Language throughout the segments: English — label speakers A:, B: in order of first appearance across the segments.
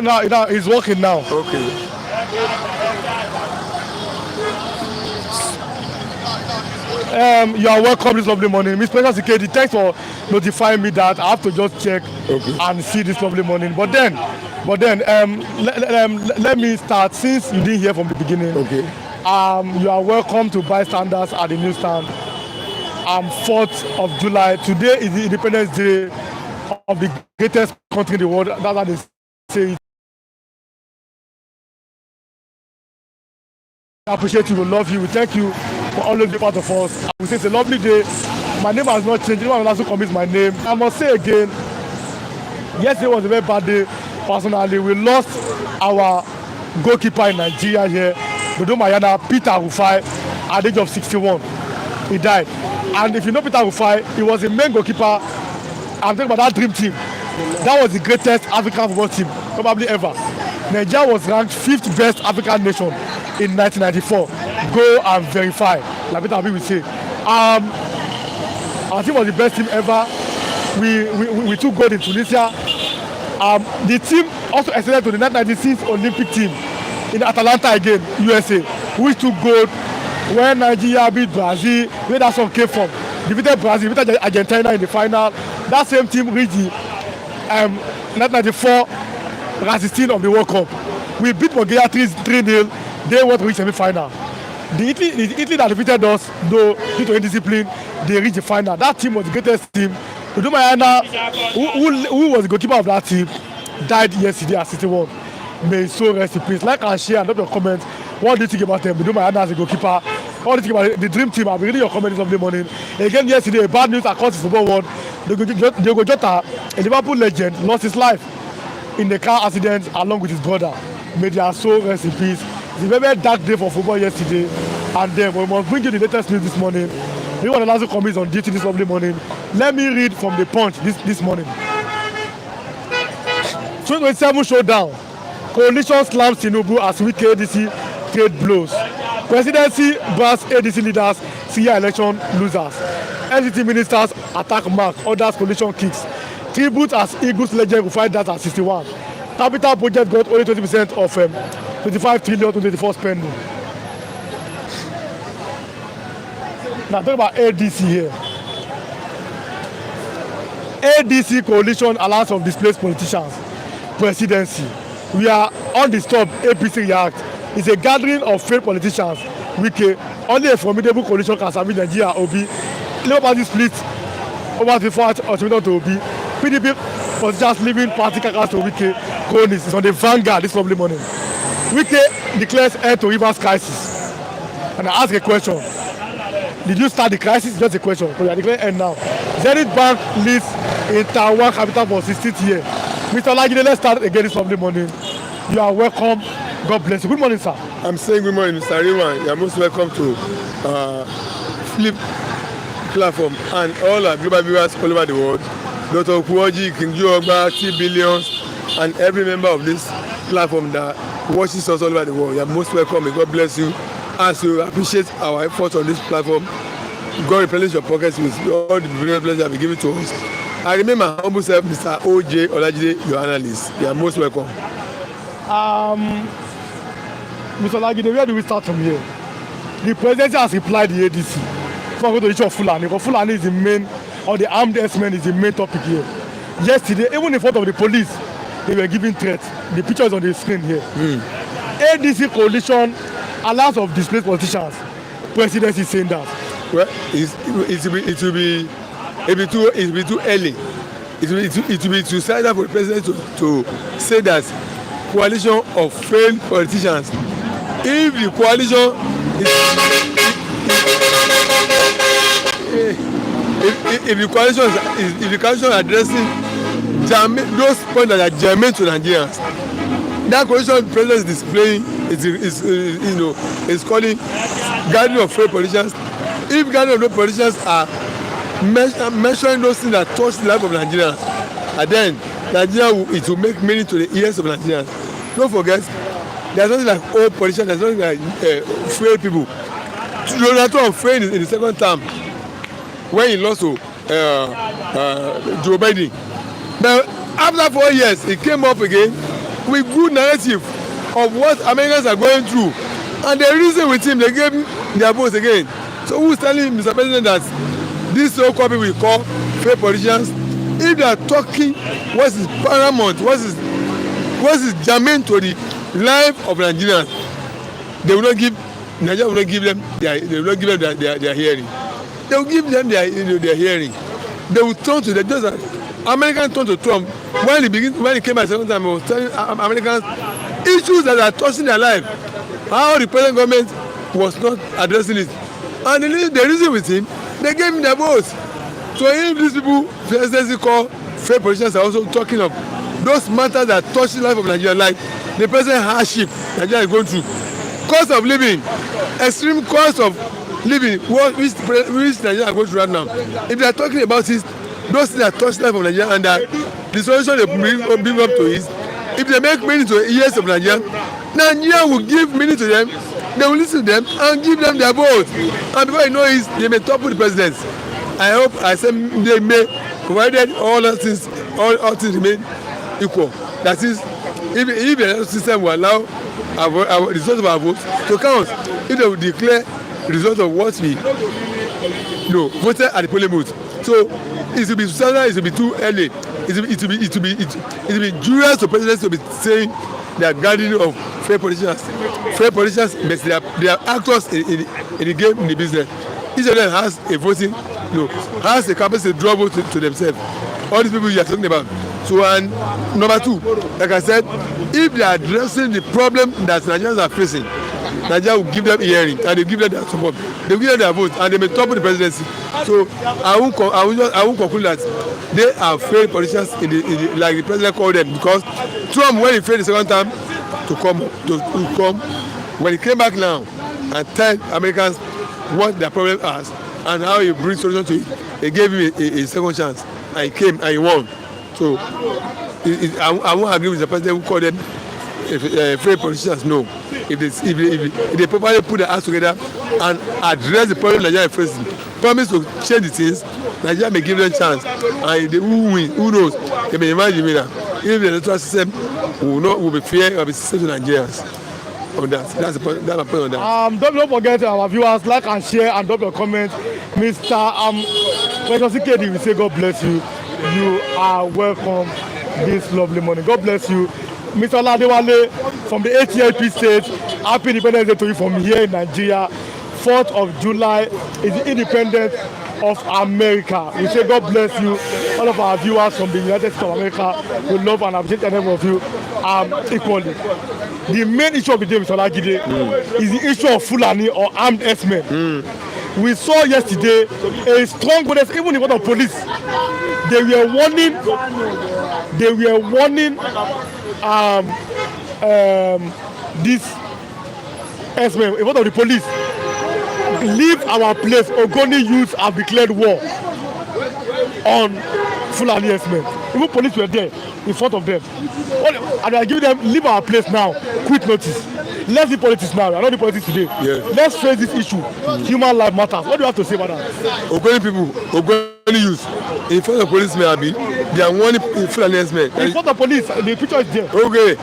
A: Now he's working now.
B: Okay.
A: You are welcome this lovely morning. Miss Special Security, thanks for notifying me that I have to just check and see this lovely morning. But then, let me start since you didn't hear from the beginning.
B: Okay.
A: You are welcome to bystanders at the newsstand. 4th of July. Today is the Independence Day of the greatest country in the world. That's how they say it. I appreciate you. We love you. We thank you for always being part of us. We say it's a lovely day. My name has not changed. Anyone will also commit my name. I must say again, yesterday was a very bad day. Personally, we lost our goalkeeper in Nigeria here, Dodo Mayana, Peter Rufai, at the age of 61. He died. And if you know Peter Rufai, he was the main goalkeeper. I'm talking about that dream team. That was the greatest African football team probably ever. Nigeria was ranked 5th best African nation in 1994. Go and verify, like Peter Abi will say. Our team was the best team ever. We took gold in Tunisia. The team also extended to the 1996 Olympic team in Atlanta again, USA, which took gold when Nigeria beat Brazil, where that song came from. Defeated Brazil, defeated Argentina in the final. That same team reached the 1994 16 of the World Cup. We beat Bulgaria 3-0. They went to reach semi-final. The Italy that defeated us, though due to indiscipline, they reached the final. That team was the greatest team. Dodo Mayana, who was the goalkeeper of that team, died yesterday at 61. May so rest in peace. Like and share and drop your comments. What do you think about them? Dodo Mayana as a goalkeeper. What do you think about the dream team? I'll be reading your comments this morning. Again, yesterday, bad news across the football world. Diogo Jota, a Liverpool legend, lost his life in the car accident along with his brother. May their soul rest in peace. It's a very dark day for football yesterday. And then we must bring you the latest news this morning. Anyone that also comes on duty this lovely morning. Let me read from the Punch this morning. 2027 showdown. Coalition slams Tinubu as weak ADC trade blows. Presidency bans ADC leaders, Syria election losers. NCT ministers attack Mark, others coalition kicks. Tribute as Eagles legend will fight that at 61. Capital project got only 20% of 25 trillion to 24 spending. Now talk about ADC here. ADC coalition alliance of displaced politicians. Presidency. We are undisturbed. APC react. It's a gathering of failed politicians. Wike. Only a formidable coalition can submit Nigeria. Obi. Labour Party split over the fourth ultimatum to Obi. PDP politicians leaving party carcass to Wike. Cronies is on the vanguard this lovely morning. Wike declares end to Rivers crisis. And I ask a question. Did you start the crisis? Just a question. Because you are declaring end now. Zenith Bank leads in Taiwan capital for 16th year. Mr. Lagide, let's start again this lovely morning. You are welcome. God bless you. Good morning, sir.
B: I'm saying good morning, Mr. Riman. You are most welcome to Flip platform and all our global viewers all over the world. Dr. Okuoji, King Ogba, T Billions, and every member of this platform that watches us all over the world. You are most welcome. May God bless you. As you appreciate our efforts on this platform, God replenish your pockets with all the brilliant pleasure you have given to us. I remember my humble self, Mr. O.J. Olajide, your analyst. You are most welcome.
A: Mr. Lagide, where do we start from here? The presidency has replied the ADC. So I'm going to the issue of Fulani. Because Fulani is the main, or the armed herdsmen is the main topic here. Yesterday, even in front of the police, they were giving threats. The picture is on the screen here. ADC coalition, alliance of displaced politicians. Presidency is saying that.
B: Well, it will be too early. It will be suicidal for the president to say that coalition of failed politicians. If the coalition if the coalition is addressing those points that are germane to Nigerians, that coalition the president is displaying is calling gathering of failed politicians. If gathering of those politicians are mentioning those things that touch the life of Nigerians, and then Nigeria it will make meaning to the ears of Nigerians. Don't forget, there's nothing like old politicians, there's nothing like failed people. Jonathan failed in the second term. when he lost to Joe Biden. But after 4 years, he came up again with good narrative of what Americans are going through, and they reason with him. They gave him their votes again. So who's telling Mr. President that this so-called people we call fake politicians, if they are talking what is paramount, what is germane to the life of Nigerians, they will not give Nigeria will not give them their hearing. They will give them their hearing. They will turn to the just like Americans turn to Trump when he came back the second time. He was telling Americans issues that are touching their life. How the present government was not addressing it, and the reason with him, they gave him their votes. So if these people, presidency call fake politicians, are also talking of those matters that touch the life of Nigeria, like the present hardship Nigeria is going through, cost of living, extreme cost of living, which Nigeria are going through right now. If they are talking about it, those things that touch the life of Nigeria, and that the solution they bring up to is, if they make meaning to the ears of Nigeria, Nigeria will give meaning to them. They will listen to them and give them their vote. And before you know it, they may topple the president. I say they may, provided all things remain equal. That is, if the system will allow our result of our votes to count, if they will declare the result of what we voted at the polling booth. So it will be sudden, it will be too early. It will be injurious to presidents to be saying they are guardian of fair politicians. Fair politicians, but they are actors in the game, in the business. Each of them has a voting, has a capacity to draw votes to themselves. All these people you are talking about. So, and number two, like I said, if they are addressing the problem that Nigerians are facing, Nigeria will give them a hearing and they give them their support. They will give them their vote and they may topple the presidency. So I won't conclude that they are failed politicians like the president called them, because Trump, when he failed the second time to come, when he came back now and tell Americans what their problem is and how he brings solution to it, they gave him a second chance and he came and he won. So I won't agree with the president who called them failed politicians. No. If they properly put their hands together and address the problem Nigeria is facing, promise to change the things, Nigeria may give them a chance. And who knows? They may imagine me that if the electoral system will be fair, will be system to Nigerians. On that. That's my point on that.
A: Don't forget our viewers, like and share and drop your comments. Mr. Insecurity, we say God bless you. You are welcome this lovely morning. God bless you. Mr. Ladewale from the ATLP state, happy Independence Day to you from here in Nigeria. 4th of July is the independence of America. We say God bless you. All of our viewers from the United States of America, we love and appreciate any of you equally. The main issue of the day, Mr. Lagide, is the issue of Fulani or armed herdsmen. We saw yesterday a strong protest, even in front of police. They were warning this herdsmen in front of the police. Leave our place. Ogoni youths have declared war on Fulani herdsmen. Even police were there in front of them. And I give them, leave our place now, quit notice. Let's do politics now. I know the politics today. Yes. Let's face this issue. Human life matters. What do you have to say about that?
B: Ogoni people, Ogoni youth, in front of policemen, they are warning Fulani herdsmen.
A: In front of police, the picture is there.
B: Okay,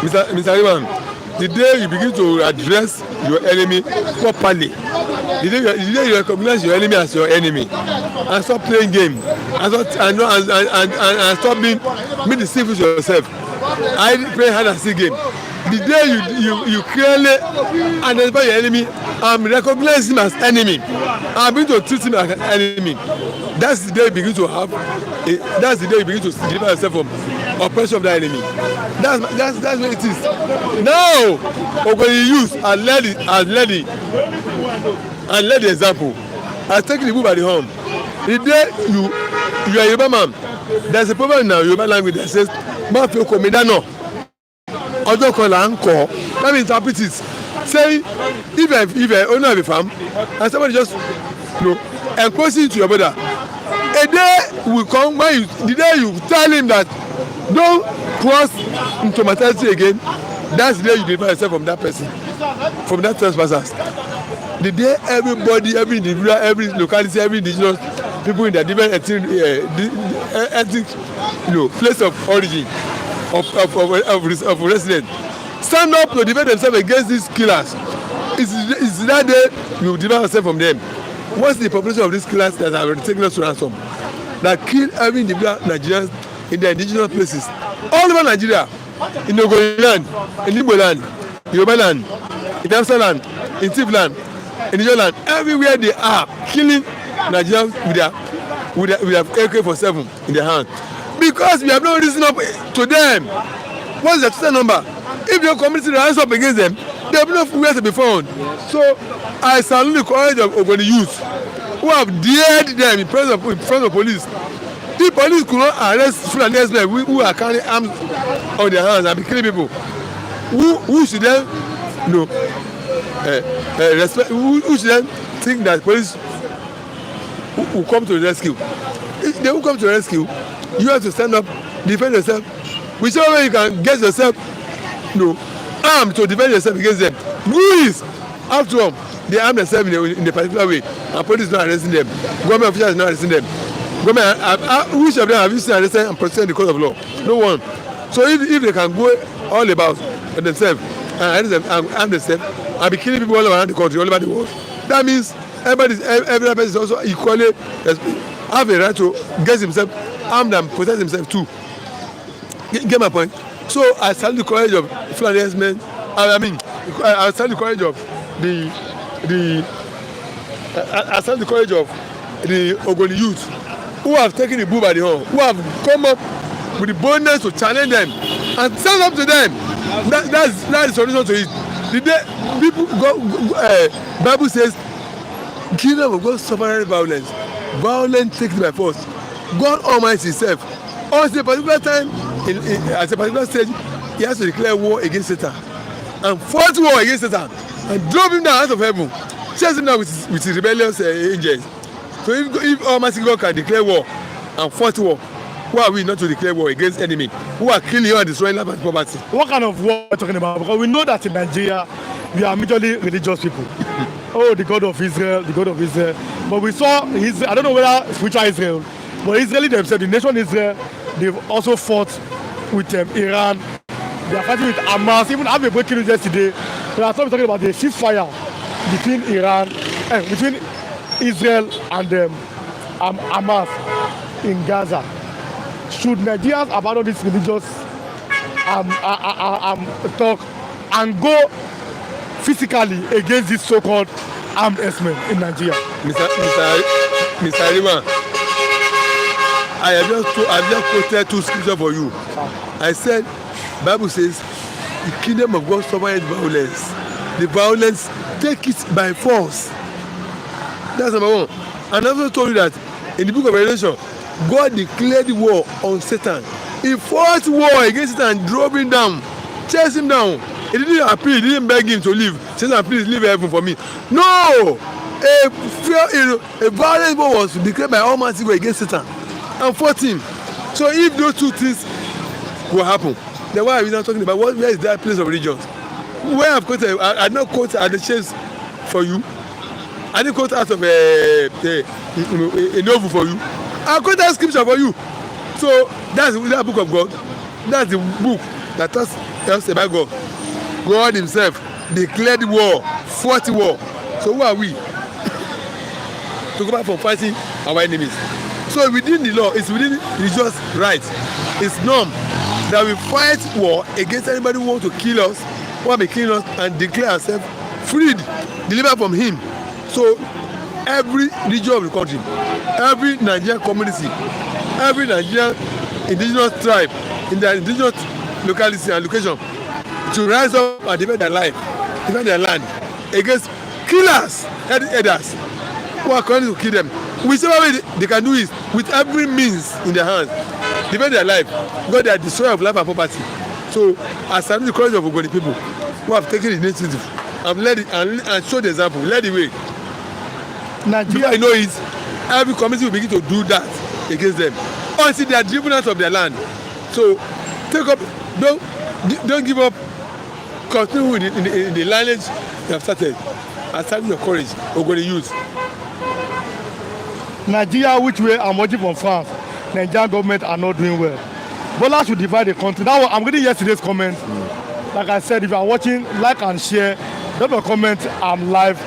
B: Mr. Iman, the day you begin to address your enemy properly, the day you recognize your enemy as your enemy, and stop playing game, and stop being deceitful to yourself, I play hide and seek game. The day you clearly identify your enemy and recognize him as enemy and begin to treat him as an enemy, that's the day you begin to deliver yourself from oppression of that enemy. That's what it is. Now, Ogoni youth are led the example. I take the bull by the horn. The day you are a Yoruba man, there's a proverb in our Yoruba language that says, "Ma fi oko mi dáná." Ọjọ́ kan là ń kọ́. Let me interpret it. Say, if I owner of a farm and somebody just encroach into your border, a day will come when the day you tell him that don't cross into my territory again, that's the day you deliver yourself from that person, from that trespassers. The day everybody, every individual, every locality, every indigenous people in their different ethnic place of origin of residence stand up to defend themselves against these killers. It's that day we will defend ourselves from them. What's the population of these killers that are taking us to ransom, that kill every individual Nigerians in their indigenous places all over Nigeria, in Ogoni land, in Igbo land, Yoruba land, in Hausa land, in Tiv land, in Ijaw land, everywhere they are killing Nigerians with their AK-47 in their hand, because we have not risen up to them. What's the total number? If your community rise up against them, they have nowhere to be found. So I salute the courage of Ogoni youth who have dared them in front of police. If police could not arrest Fulani men who are carrying arms on their hands and be killing people, who should then respect? Who should then think that police will come to the rescue? If they will come to the rescue, you have to stand up, defend yourself. Whichever way you can get yourself armed to defend yourself against them. Who is after all, they arm themselves in a particular way, and police is not arresting them. Government officials is not arresting them. Which of them have you seen arrested and protected the cause of law? No one. So if they can go all about themselves and arm themselves and be killing people all around the country, all over the world, that means every person is also equally have a right to get himself armed and protect himself too. Get my point? So I salute the courage of Fulani men. I salute the courage of I salute the courage of the Ogoni youth who have taken the bull by the horn, who have come up with the boldness to challenge them and stand up to them. That's the solution to it. The day people Bible says, kingdom of God suffer violence. Violence taken by force. God Almighty Himself, on a particular time, at a particular stage, He has to declare war against Satan and fought war against Satan and drove him down out of heaven, chased him down with his rebellious angels. So if Almighty God can declare war and fight war, who are we not to declare war against enemy who are killing you and destroying life and property?
A: What kind of war are we talking about? Because we know that in Nigeria we are majorly religious people. Oh, the God of Israel, the God of Israel. But we saw Israel, I don't know whether spiritual Israel, but Israeli themselves, the nation Israel, they've also fought with Iran. They are fighting with Hamas. Even I have a breaking news yesterday. There are some talking about the ceasefire between between Israel and Hamas in Gaza. Should Nigerians abandon this religious talk and go physically against this so-called armed herdsmen in Nigeria?
B: Mr. Arima, I have just quoted two scriptures for you. I said, Bible says, the kingdom of God suffers violence. The violence, take it by force. That's number one. And I also told you that in the book of Revelation, God declared war on Satan. He fought war against Satan and drove him down, chased him down. He didn't appeal, he didn't beg him to leave. Satan, please leave heaven for me. No! A violent war was declared by Almighty God against Satan and fought him. So if those two things will happen, then why are we not talking about where is that place of religion? Where I've quoted, I not quote at the chase for you. I didn't quote out of a novel for you. I quote that scripture for you. So that's that book of God. That's the book that tells about God. God Himself declared war, fought war. So who are we to go back from fighting our enemies? So within the law, it's within religious rights. It's norm that we fight war against anybody who wants to kill us, who want to kill us, and declare ourselves freed, delivered from him. So every region of the country, every Nigerian community, every Nigerian indigenous tribe in their indigenous locality and location to rise up and defend their life, defend their land against killers, headers who are coming to kill them. Whichever way they can do it with every means in their hands, defend their life, because they are destroyer of life and property. So I salute the courage of Ogoni people who have taken the initiative and led it and show the example, led the way. Nigeria, I know it. Every community will begin to do that against them until they are driven out of their land. So take up, don't give up. Continue in the lineage you have started. I salute your courage, Ogoni youth.
A: Nigeria, which way I'm watching from France, Nigerian government are not doing well. Bola should divide the country. Now I'm reading yesterday's comment. Like I said, if you are watching, like and share. Drop your comment. I'm live.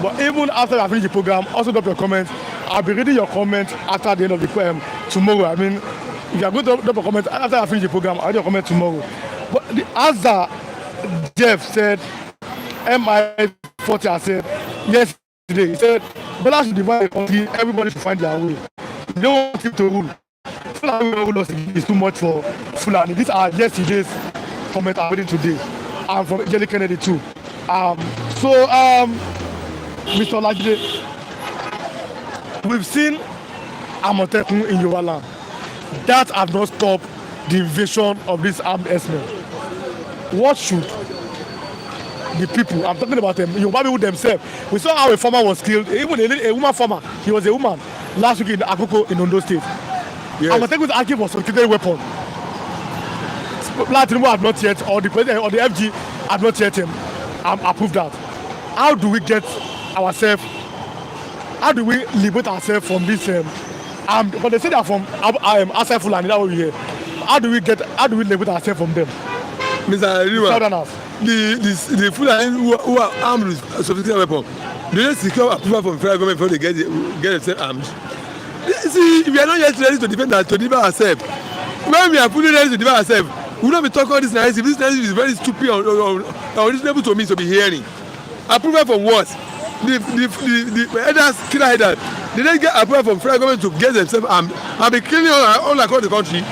A: But even after I finish the program, also drop your comment. I'll be reading your comment after the end of the program tomorrow. I mean, if you are going to drop a comment after I finish the program, I'll read your comment tomorrow. But as Jeff said, MI40 said yesterday, he said, Bola should divide the country, everybody should find their way. They don't want him to rule. Fulani is too much for Fulani. These are yesterday's comments I'm reading today. I'm from Jelly Kennedy too. Mr. Olajide, we've seen Amotekun in Yoruba land. That has not stopped the invasion of these armed herdsmen. What should the people, I'm talking about them, Yoruba people themselves, we saw how a farmer was killed, even a woman farmer, he was a woman, last week in Akoko in Ondo State. Yes. Amotekun is asking for sophisticated weapon. Tinubu have not yet, or the president or the FG have not yet approved that. How do we get ourselves? How do we liberate ourselves from this? But they say they are from outside Fulani. That what we hear. How do we liberate ourselves from them?
B: Mr. Riwa, the Fulani who are armed with sophisticated weapon, do they secure approval from federal government before they get themselves armed? See, we are not yet ready to defend ourselves. When we are fully ready to defend ourselves, we will not be talking about this narrative. This narrative is very stupid or unreasonable to me to be hearing. Approval from what? The headers, killer headers, they didn't get approval from federal government to get themselves armed and be killing all across the country.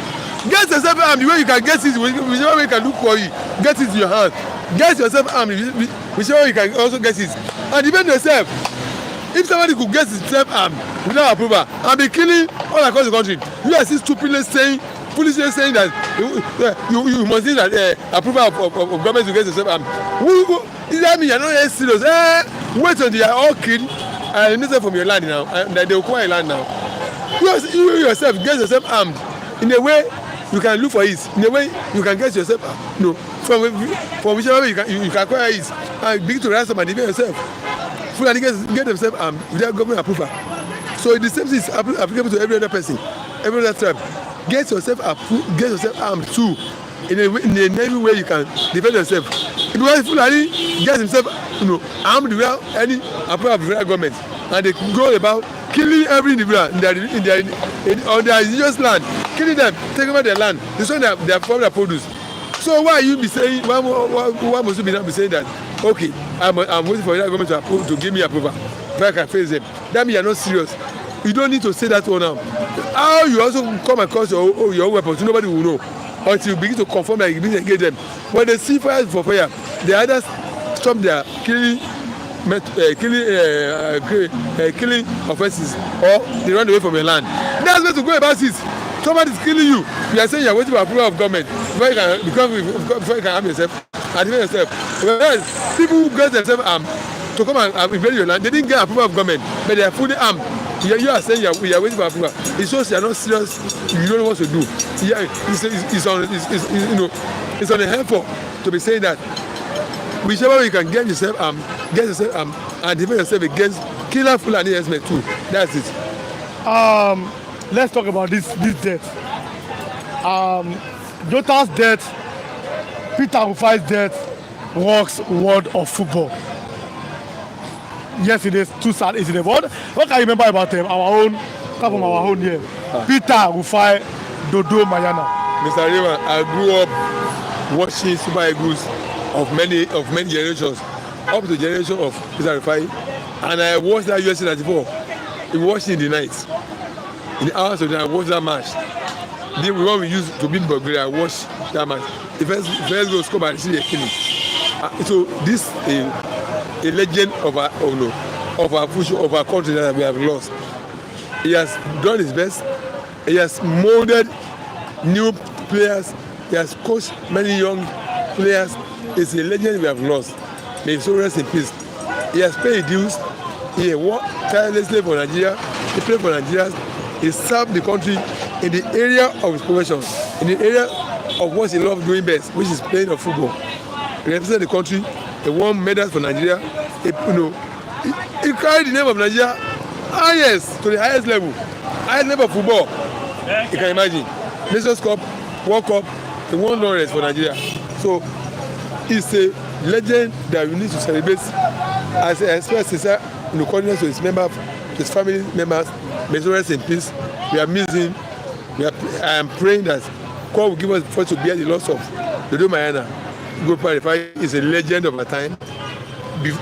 B: Get yourself armed the way you can get it, whichever way you can look for it, get it in your hand. Get yourself armed, whichever way you can also get it. And defend yourself. If somebody could get himself armed without approval and be killing all across the country, you are still stupidly saying, foolishly saying that you must need that approval of government to get yourself armed. Is that mean you are not yet serious? Wait until you are all killed and innocent from your land now, and they acquire land now. You yourself get yourself armed in a way you can look for it, in a way you can get yourself from whichever way you can acquire it and begin to rise up and defend yourself. Fulani get themselves armed without government approval. So the same thing is applicable to every other person, every other tribe. Get yourself armed too, in any way you can defend yourself. Because Fulani gets himself armed without any approval of the federal government, and they go about killing every individual on their indigenous land, killing them, taking over their land, destroying their produce. So why you be saying? Why must you be saying that? Okay, I'm waiting for the government to give me approval before I can face them. That means you're not serious. You don't need to say that one now. How you also come across your weapons, nobody will know until you begin to confirm that you begin to engage them. When they see fire for fire, they either stop their killing offenses or they run away from your land. That's where to go about it. Somebody is killing you. You are saying you are waiting for approval of government before you can harm yourself and defend yourself. Whereas people who get themselves armed to come and invade your land, they didn't get approval of government, but they are fully armed. You are saying you are waiting for approval. It shows you are not serious. You don't know what to do. It's on the handful to be saying that whichever way you can get yourself armed, and defend yourself against killer Fulani herdsmen too. That's it.
A: Let's talk about this death. Jota's death, Peter Rufai's death, rocks world of football. Yes, it is too sad, isn't it? What can you remember about them? Come from our own here. Peter Rufai, Dodo Mayana.
B: Mr. Rima, I grew up watching Super Eagles of many generations, up to the generation of Peter Rufai, and I watched that USA 94. We watched it in the night. In the hours of the night, I watched that match. The one we used to beat Bulgaria, I watched that match. The first goal scored by City Ekini. So this is a legend of our future, of our country that we have lost. He has done his best. He has molded new players. He has coached many young players. It's a legend we have lost. May his soul rest in peace. He has paid dues. He worked tirelessly for Nigeria. He played for Nigeria. He served the country in the area of his profession, in the area of what he loved doing best, which is playing of football. He represented the country. He won medals for Nigeria. He carried the name of Nigeria to the highest level of football. You can imagine. Nations Cup, World Cup, they won Lawrence for Nigeria. So it's a legend that we need to celebrate. As I express sincere condolence to his members, his family members, may he rest in peace. We are missing. I am praying that God will give us force to bear the loss of Dodo Mayana. Gopa is a legend of our time,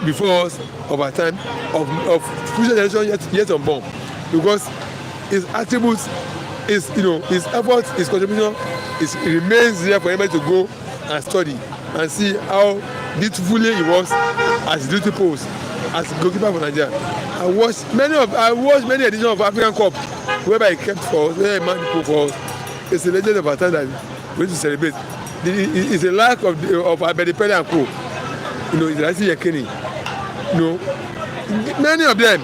B: before us, of our time, of future generation yet unborn, because his attributes, his efforts, his contribution, it remains there for everybody to go and study and see how beautifully he was as duty post as goalkeeper for Nigeria. I watched many editions of African Cup whereby he kept for us, where he managed for us. It's a legend of our time that we need to celebrate. It's a lack of Abedipele and Co. It's actually Yekini. Many of them.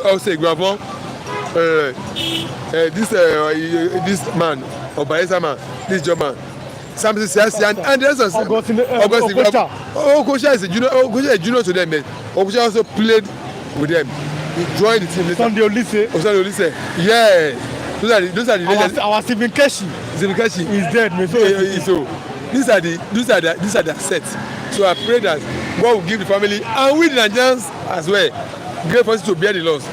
B: Also Gravon, this man, or Bayesa man, this job man, Samson Siasi, and the rest of Okosha is a junior to them. Okosha also played with them. He joined the team later. Sunday Olise. Yeah. Those are the legends.
A: Our civic is dead.
B: So these are the assets. So I pray that God will give the family and we the Nigerians as well great person to bear the loss.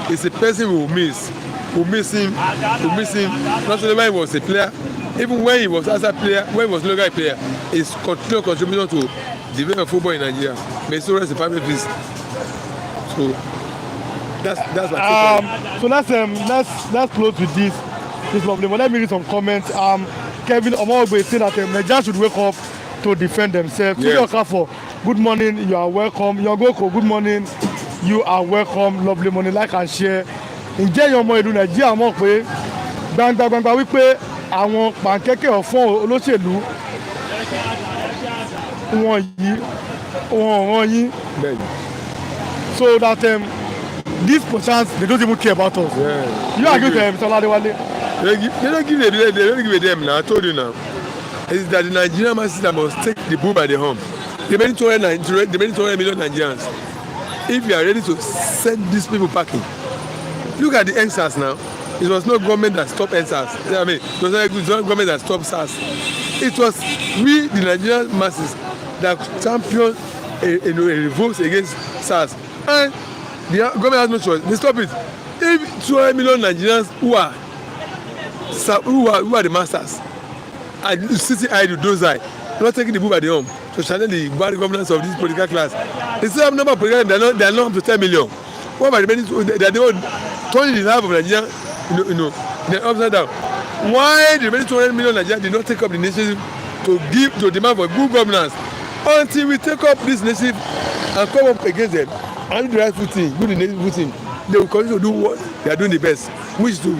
B: It's a person we will miss. We'll miss him. Not only when he was a player, even when he was as a player, when he was local player, his continual contribution to develop football in Nigeria. May so rest the family, please. So that's my take.
A: So let's close with this problem. Let me read some comments. Kevin Omogbe said that Nigerians should wake up to defend themselves.
B: Yes.
A: Good morning, you are welcome. Yogoko, good morning, you are welcome. Lovely morning, like and share. Ǹjẹ́ ìyọmọ ìlú Nàìjíríà mọ̀ pé gbangba wípé àwọn pàǹkẹ́kẹ́ ọ̀fọ́n olóṣèlú wọ̀nyí so that this perchance they don't even care about us. Yeah. You agree with them, Mr. Ladewale?
B: They don't give a damn now. I told you now. It's that the Nigerian masses that must take the bull by the horn. The many 200 million Nigerians. If you are ready to send these people packing, look at the NSAS now. It was no government that stopped NSAS. I mean, it was not government that stopped SARS. It was we, the Nigerian masses, that championed a revolt against SARS. And the government has no choice. They stop it. If 200 million Nigerians who are the masters are sitting idle, those are not taking the bull by the arm to challenge the bad governance of this political class. The same number of political class, they are not up to 10 million. What about the many? They are turning the half of Nigeria, they're upside down. Why the remaining 200 million Nigerians did not take up the initiative to demand for good governance until we take up this initiative and come up against them and do the right footing, do the native footing, they will continue to do what they are doing the best, which is to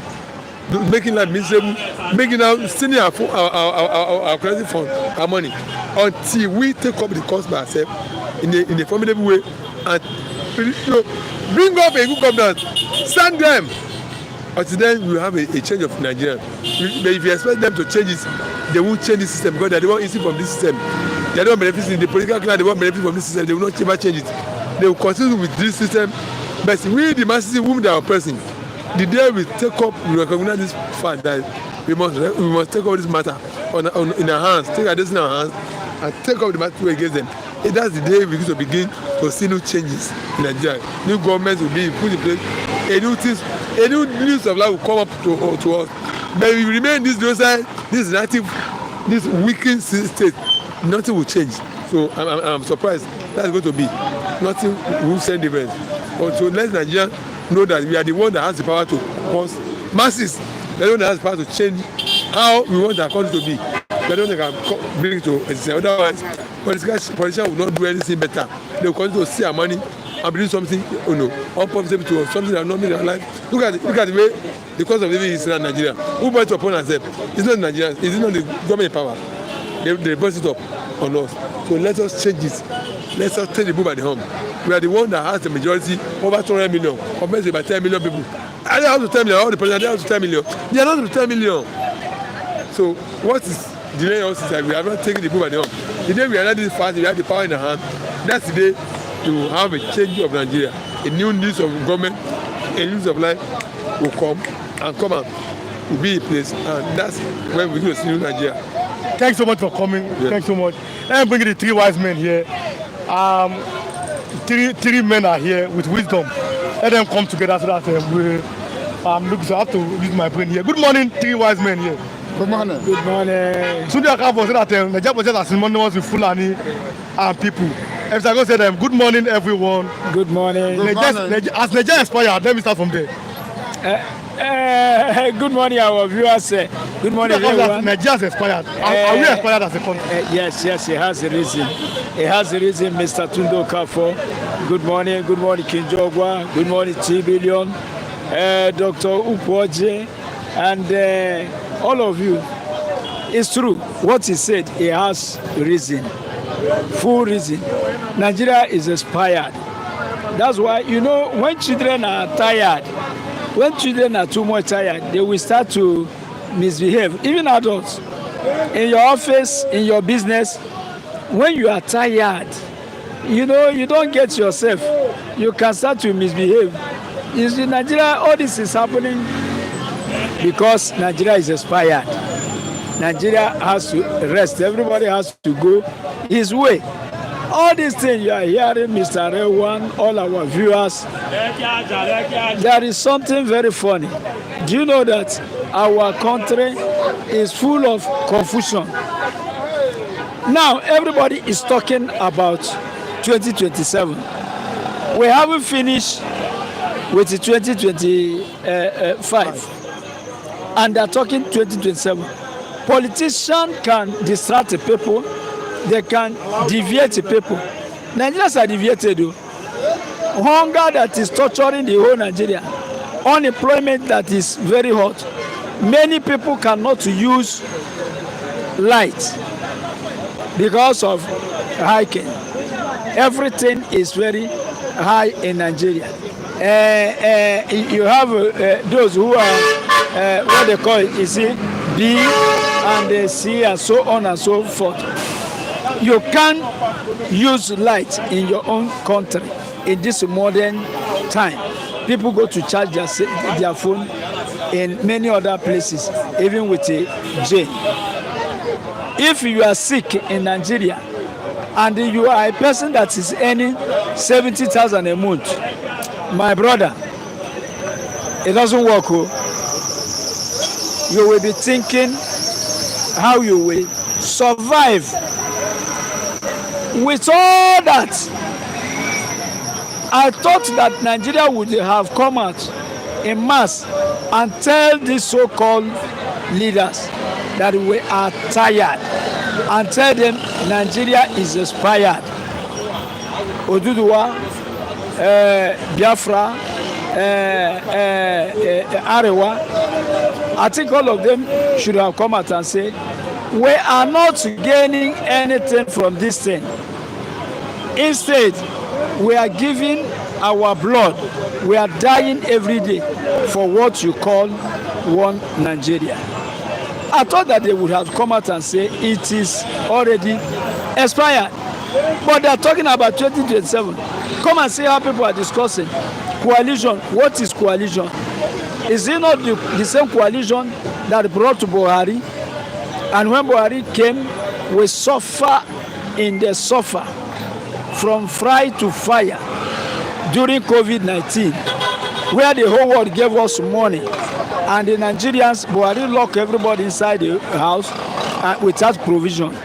B: making life miserable, making out stealing our credit fund, our money, until we take up the cost by ourselves in a formidable way and bring up a good governance, send them. Until then, we will have a change of Nigeria. But if you expect them to change it, they won't change the system because they don't easy from this system. They don't benefit in the political class, they won't benefit from this system, they will not ever change it. They will continue with this system. But we, the masses, whom they are oppressing, the day we take up, we recognize this fact that we must take up this matter in our hands, take our destiny in our hands, and take up the matter against them. And that's the day we begin to see new changes in Nigeria. New governments will be put in place. A new news of life will come up to us. But if we remain this docile, this native, this weakened state, nothing will change. So I'm surprised that's going to be. Nothing will send difference. So let Nigeria know that we are the one that has the power to cause masses. The one that has the power to change how we want our country to be. The one that can bring it to existence. Otherwise, politicians will not do anything better. They will continue to see our money and bring something, unprofitable to us, something that will not make our life. Look at the way the cost of living is in Nigeria. Who brought it upon ourselves? It's not Nigeria. It's not the government power. They brought it up on us. So let us change it. Let us take the bull by the horn. We are the one that has the majority, over 200 million, compared to about 10 million people. I don't have to 10 million, all the presidents they have to 10 million. They are not to 10 million. So what is delaying us is that we are not taking the bull by the horn. The day we are not this fast, we have the power in our hand, that's the day to have a change of Nigeria. A new news of government, a news of life will come and will be in place, and that's when we're going to see new Nigeria.
A: Thanks so much for coming. Yeah. Thanks so much. Let me bring the three wise men here. Three men are here with wisdom. Let them come together so that so I have to use my brain here. Good morning, three wise men here.
C: Good morning.
A: Good morning. Soon I can't say that the job was just as synonymous with Fulani and people. If I go say them, good morning, everyone.
D: Good morning.
A: Good morning. As Nigeria expired, let me start from there.
D: Good morning, our viewers. Good morning, everyone.
A: Nigeria has expired. Are we expired as a country?
D: Yes, it has a reason. It has a reason, Mr. Tundo Kafo. Good morning, King Jogwa. Good morning, T Billion, Dr. Ukwoje, and all of you. It's true. What he said, it has reason. Full reason. Nigeria is expired. That's why, when children are tired, when children are too much tired, they will start to misbehave. Even adults, in your office, in your business, when you are tired, you don't get yourself, you can start to misbehave. In Nigeria, all this is happening because Nigeria is expired. Nigeria has to rest. Everybody has to go his way. All these things you are hearing, Mr. Rewan, all our viewers, there is something very funny. Do you know that our country is full of confusion? Now, everybody is talking about 2027. We haven't finished with the 2025, and they're talking 2027. Politicians can distract the people. They can deviate the people. Nigerians are deviated. Hunger that is torturing the whole Nigeria. Unemployment that is very hot. Many people cannot use light because of hiking. Everything is very high in Nigeria. You have those who are what they call it, you see, B and C and so on and so forth. You can use light in your own country in this modern time. People go to charge their phone in many other places, even with a J. If you are sick in Nigeria and you are a person that is earning 70,000 a month, my brother, it doesn't work. You will be thinking how you will survive. With all that, I thought that Nigeria would have come out in mass and tell these so-called leaders that we are tired and tell them Nigeria is expired. Oduduwa, Biafra, Arewa, I think all of them should have come out and said, we are not gaining anything from this thing. Instead, we are giving our blood. We are dying every day for what you call one Nigeria. I thought that they would have come out and say it is already expired. But they are talking about 2027. Come and see how people are discussing. Coalition. What is coalition? Is it not the same coalition that brought Buhari? And when Buhari came, we suffer in the suffer from fry to fire during COVID-19, where the whole world gave us money. And the Nigerians, Buhari locked everybody inside the house without provision.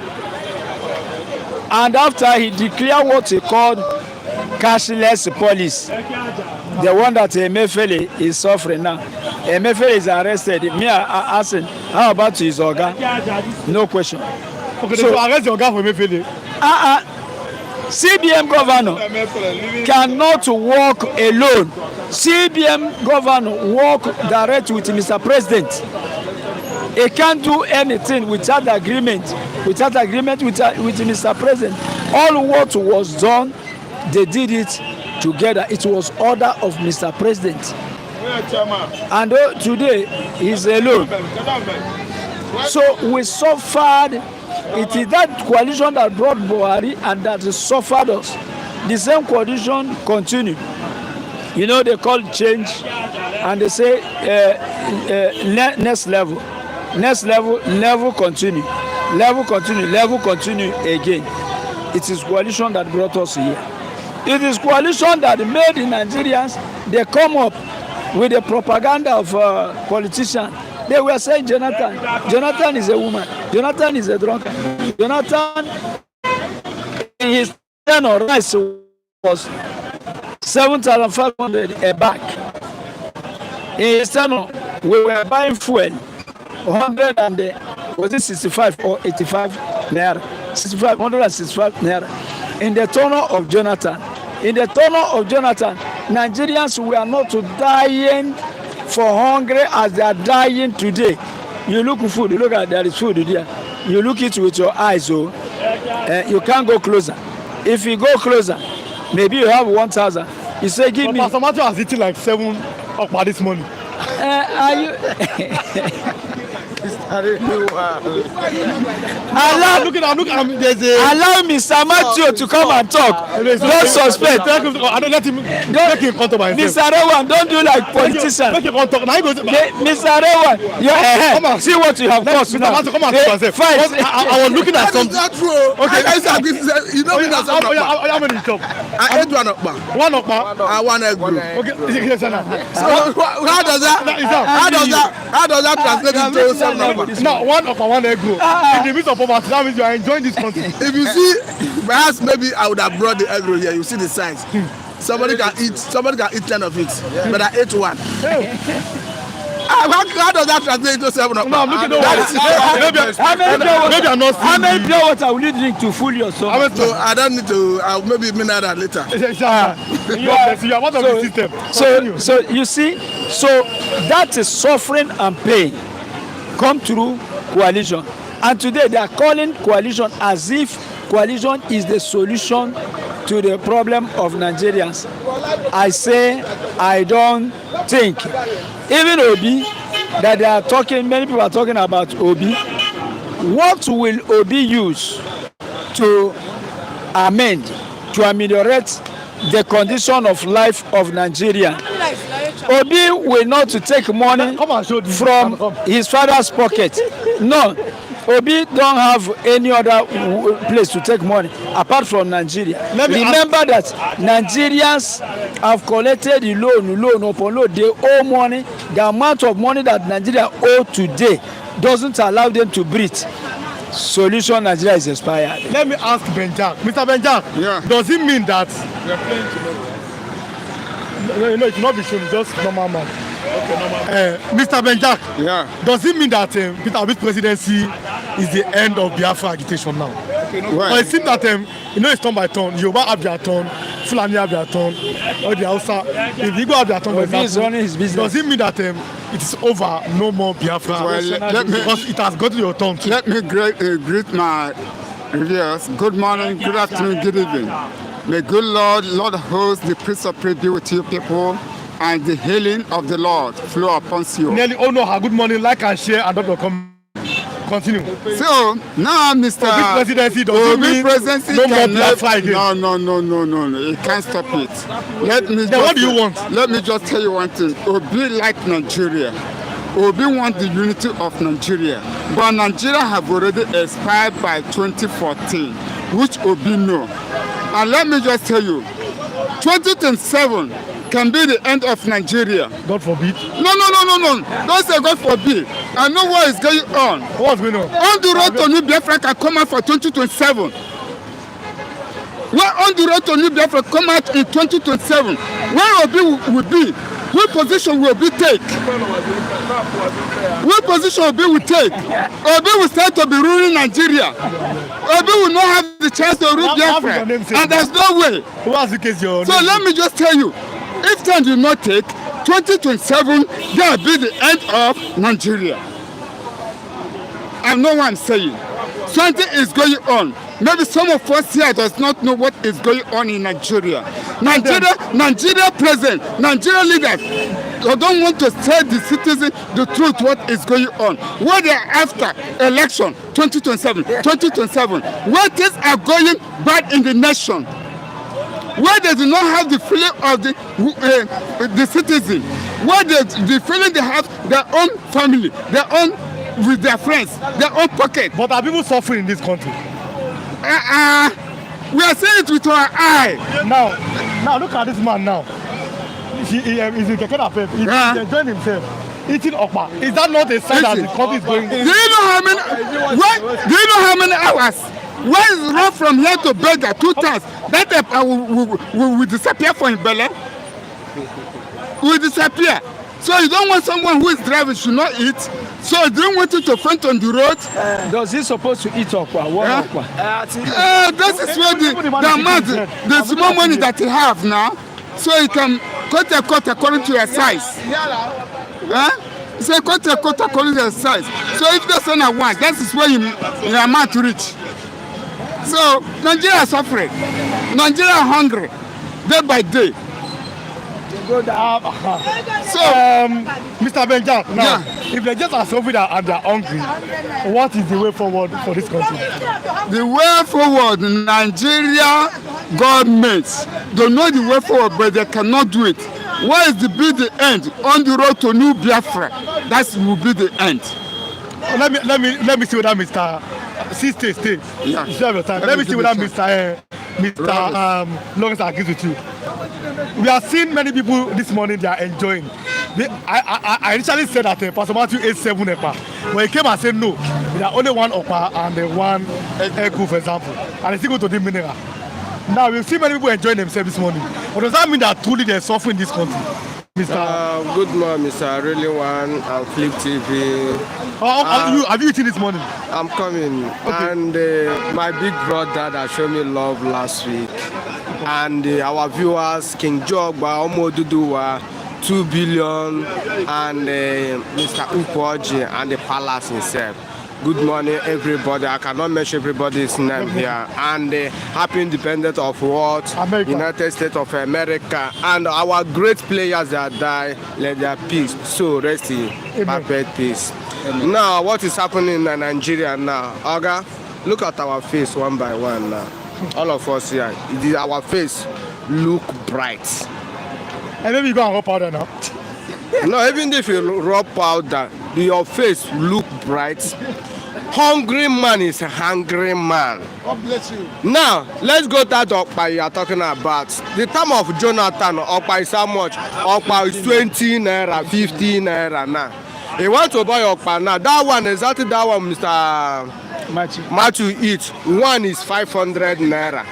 D: And after he declared what he called cashless policy, the one that Emefiele is suffering now. Emefiele is arrested. Me asking, how about his Oga? No question.
A: Okay, so arrest your guy for Emefiele.
D: CBM governor cannot work alone. CBM governor work direct with Mr. President. He can't do anything without agreement with Mr. President. All what was done, they did it together. It was order of Mr. President. And today he's alone. So we suffered. It is that coalition that brought Buhari and that suffered us. the same coalition continue. You know, they call change, and they say next level, level continue, level continue again. It is coalition that brought us here. It is coalition that made the Nigerians, they come up with the propaganda of politicians. They were saying Jonathan is a woman, Jonathan is a drunkard, Jonathan, his tenor rice was 7,500 a bag. In his tenor, we were buying fuel 100 and was it 65 or 85 naira? 165 naira. In the tenor of Jonathan, Nigerians were not dying for hunger as they are dying today. You look at food, you look at there is food there. You look it with your eyes, you can't go closer. If you go closer, maybe you have 1,000. You say, give me.
A: Pastor Matthew has eaten like 7 of this morning.
D: Are you?
A: Allow
D: Mr. Matthew to come and talk. Don't suspect.
A: I don't let him make him come to myself.
D: Mr. Rewan, don't do like politicians.
A: Make him come talk.
D: Mr. Rewan, you're ahead. See what you have caused now.
A: Mr. Come and talk myself. I was looking at something.
B: That is not true.
A: Okay.
B: You know
A: how many chop?
B: I ate one okpa.
A: One okpa?
B: One egg roll.
A: Okay.
B: So how does that translate into 7 okpa?
A: No, one okpa, one egg roll. In the midst of poverty, that means you are enjoying this country.
B: If you see, perhaps maybe I would have brought the egg roll here. You see the size. Somebody can eat 10 of it, but I ate one. How does that translate into 7 okpa?
A: No, I'm looking over.
D: How many pure water will you drink to fool your soul?
B: So I don't need to. I'll maybe mineral later.
A: You are part of the system.
D: So you see, so that is suffering and pain come through coalition, and today they are calling coalition as if coalition is the solution to the problem of Nigerians. I say I don't think. Even Obi, that they are talking, many people are talking about Obi. What will Obi use to amend, to ameliorate the condition of life of Nigeria? Obi will not to take money from his father's pocket. No. Obi don't have any other place to take money apart from Nigeria. Remember that Nigerians have collected the loan upon loan. They owe money. The amount of money that Nigeria owe today doesn't allow them to breathe. Solution Nigeria is expired.
A: Let me ask Benjamin. Mr. Benjamin, does it mean that it will not be shown, just normal man? Okay, normal. Mr. Benjamin, does it mean that Peter Obi's presidency is the end of Biafra agitation now? But it seems that it's turn by turn. Yoruba have their turn, Fulani have their turn, or the Hausa. If Igbo have their turn,
D: he's running his business.
A: Does it mean that it is over, no more Biafra? Because it has got to your turn too.
C: Let me greet my reviewers. Good morning, good afternoon, good evening. May good Lord host the Prince of Peace be with you people, and the healing of the Lord flow upon you.
A: Nearly all know her. Good morning, like and share, and don't come. Continue.
C: So now, Mr.
A: Obi presidency doesn't mean no more Biafra again.
C: No. You can't stop it.
A: What do you want?
C: Let me just tell you one thing. Obi like Nigeria. Obi want the unity of Nigeria. But Nigeria have already expired by 2014, which Obi know. And let me just tell you, 2027 can be the end of Nigeria.
A: God forbid.
C: No. Don't say God forbid. I know what is going on.
A: What's going on?
C: On the road to New Biafra can come out for 2027. Where on the road to New Biafra come out in 2027, where Obi will be? What position will Obi take? What position Obi will take? Obi will start to be ruling Nigeria. Obi will not have the chance to rule Biafra. And there's no way. So let me just tell you, if time do not take, 2027, there will be the end of Nigeria. I know what I'm saying. Something is going on. Maybe some of us here does not know what is going on in Nigeria. Nigeria president, Nigeria leaders, they don't want to tell the citizens the truth what is going on. What they are after election 2027, where things are going bad in the nation. where they do not have the feeling of the citizen, where the feeling they have their own family, their own with their friends, their own pocket.
A: But are people suffering in this country?
C: We are seeing it with our eye.
A: Now look at this man now. He's in Keke Napep. He's enjoying himself, eating okpa. Is that not a sign that the country is going?
C: Do you know how many hours? When is run from here to Berger 2 times? That will disappear from Bele. Will disappear. So you don't want someone who is driving should not eat. So you don't want you to faint on the road.
D: Does he supposed to eat okpa? What okpa?
C: This is where the small money that he have now. So he can cut according to your size. So cut according to your size. So if that's what I want, that is where you amount to reach. So Nigeria is suffering. Nigeria is hungry day by day.
A: So, Mr. Benja, now, if they just are suffering and they are hungry, what is the way forward for this country?
C: The way forward, Nigeria government don't know the way forward, but they cannot do it. What is the end on the road to new Biafra? That will be the end.
A: Let me see whether Mr. Stay.
C: Yeah.
A: Let me see whether Mr. Lawrence agrees with you. We have seen many people this morning, they are enjoying. I initially said that Pastor Matthew ate 7 ekpa. When he came and said no, there are only 1 okpa and 1 egu, for example. And it's equal to the mineral. Now we've seen many people enjoying themselves this morning. But does that mean that truly they're suffering in this country?
E: Good morning, Mr. Really One and Flip TV.
A: Have you eaten this morning?
E: I'm coming. Okay. And my big brother that showed me love last week. And our viewers, King Jogba, Omoduduwa, 2 billion, and Mr. Ukwoji, and the palace himself. Good morning, everybody. I cannot mention everybody's name here. And happy independence of what? America. United States of America. And our great players that die, let their peace. So rest in perfect peace. Amen. Now, what is happening in Nigeria now? Oga, look at our face one by one now. All of us here, our face look bright.
A: And then you go and rub powder now.
E: No, even if you rub powder, your face look bright. Hungry man is a hungry man.
C: God bless you.
E: Now, let's go to that Okpa you are talking about. The time of Jonathan, Okpa is how much? Okpa is 20 naira, 15 naira now. He wants to buy Okpa now. That one, exactly that one, Mr. Matthew eat. One is 500 naira.